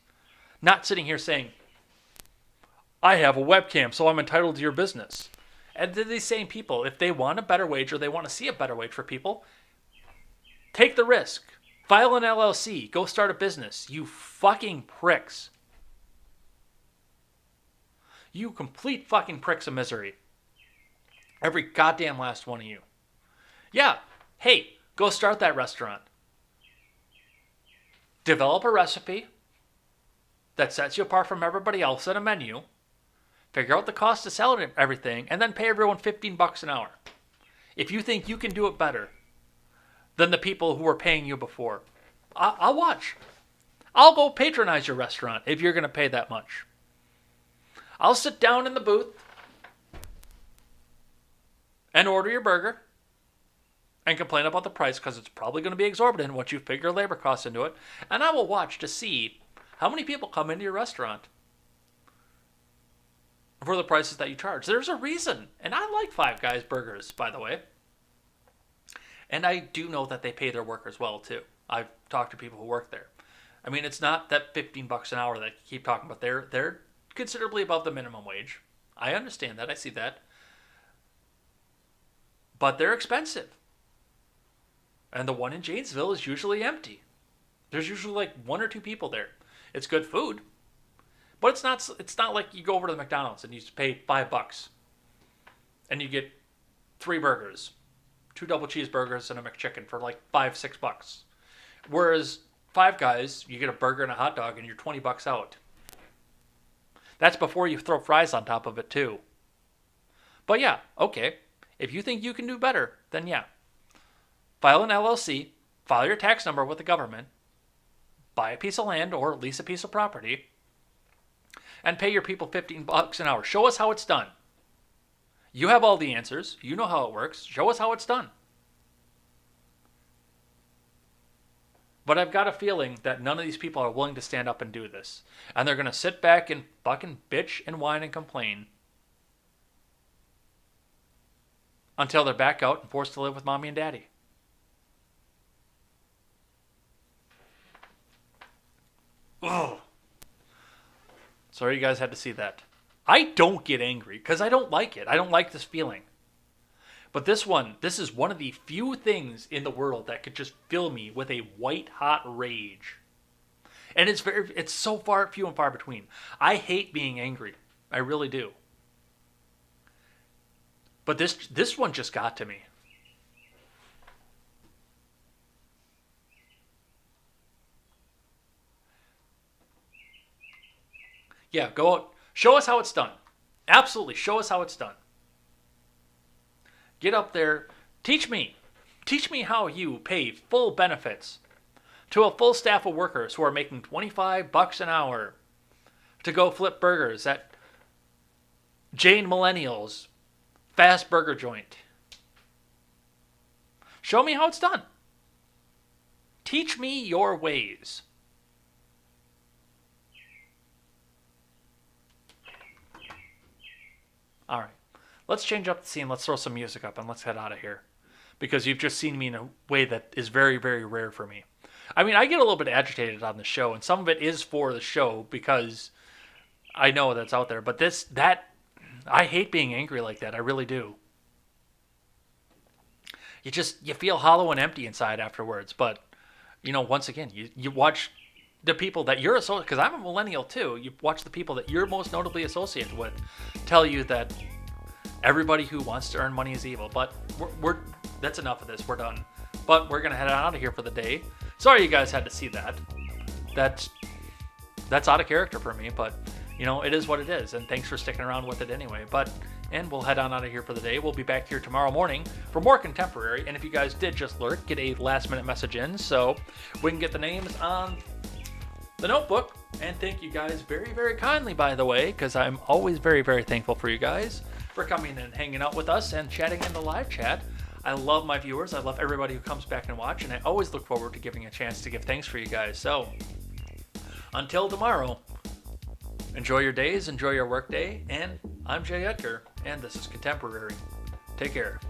Not sitting here saying, I have a webcam, so I'm entitled to your business. And to these same people, if they want a better wage or they want to see a better wage for people, take the risk. File an LLC. Go start a business. You fucking pricks. You complete fucking pricks of misery. Every goddamn last one of you. Yeah. Hey, go start that restaurant. Develop a recipe that sets you apart from everybody else at a menu. Figure out the cost of selling everything, and then pay everyone $15 an hour. If you think you can do it better than the people who were paying you before, I'll watch. I'll go patronize your restaurant if you're going to pay that much. I'll sit down in the booth and order your burger and complain about the price because it's probably going to be exorbitant once you figure labor costs into it. And I will watch to see how many people come into your restaurant for the prices that you charge. There's a reason. And I like Five Guys burgers, by the way. And I do know that they pay their workers well, too. I've talked to people who work there. I mean, it's not that $15 an hour that you keep talking about. They're considerably above the minimum wage. I understand that. I see that. But they're expensive. And the one in Janesville is usually empty. There's usually like one or two people there. It's good food. But it's not like you go over to the McDonald's and you pay $5 and you get 3 burgers, 2 double cheeseburgers and a McChicken for like $5-6. Whereas Five Guys, you get a burger and a hot dog and you're $20 out. That's before you throw fries on top of it too. But yeah, okay. If you think you can do better, then yeah. File an LLC, file your tax number with the government, buy a piece of land or lease a piece of property, and pay your people $15 an hour. Show us how it's done. You have all the answers. You know how it works. Show us how it's done. But I've got a feeling that none of these people are willing to stand up and do this. And they're going to sit back and fucking bitch and whine and complain until they're back out and forced to live with mommy and daddy. Oh. Sorry you guys had to see that. I don't get angry because I don't like it. I don't like this feeling. But this is one of the few things in the world that could just fill me with a white-hot rage. And it's so few and far between. I hate being angry. I really do. But this one just got to me. Yeah, go out. Show us how it's done. Absolutely, show us how it's done. Get up there. Teach me. Teach me how you pay full benefits to a full staff of workers who are making $25 an hour to go flip burgers at Jane Millennial's fast burger joint. Show me how it's done. Teach me your ways. All right, let's change up the scene. Let's throw some music up and let's head out of here. Because you've just seen me in a way that is very, very rare for me. I mean, I get a little bit agitated on the show, and some of it is for the show because I know that's out there. But I hate being angry like that. I really do. You feel hollow and empty inside afterwards. But, once again, you watch the people that you're associated, because I'm a millennial too, you watch the people that you're most notably associated with tell you that everybody who wants to earn money is evil. But that's enough of this. We're done. But we're going to head out of here for the day. Sorry you guys had to see that. That's out of character for me, but it is what it is. And thanks for sticking around with it anyway. And we'll head on out of here for the day. We'll be back here tomorrow morning for more Contemporary. And if you guys did just lurk, get a last minute message in so we can get the names on the notebook. And thank you guys very, very kindly, by the way, because I'm always very, very thankful for you guys for coming and hanging out with us and chatting in the live chat. I love my viewers. I love everybody who comes back and watch, and I always look forward to giving a chance to give thanks for you guys. So, until tomorrow, Enjoy your days, enjoy your workday, and I'm Jay Edgar, and this is Contemporary. Take care.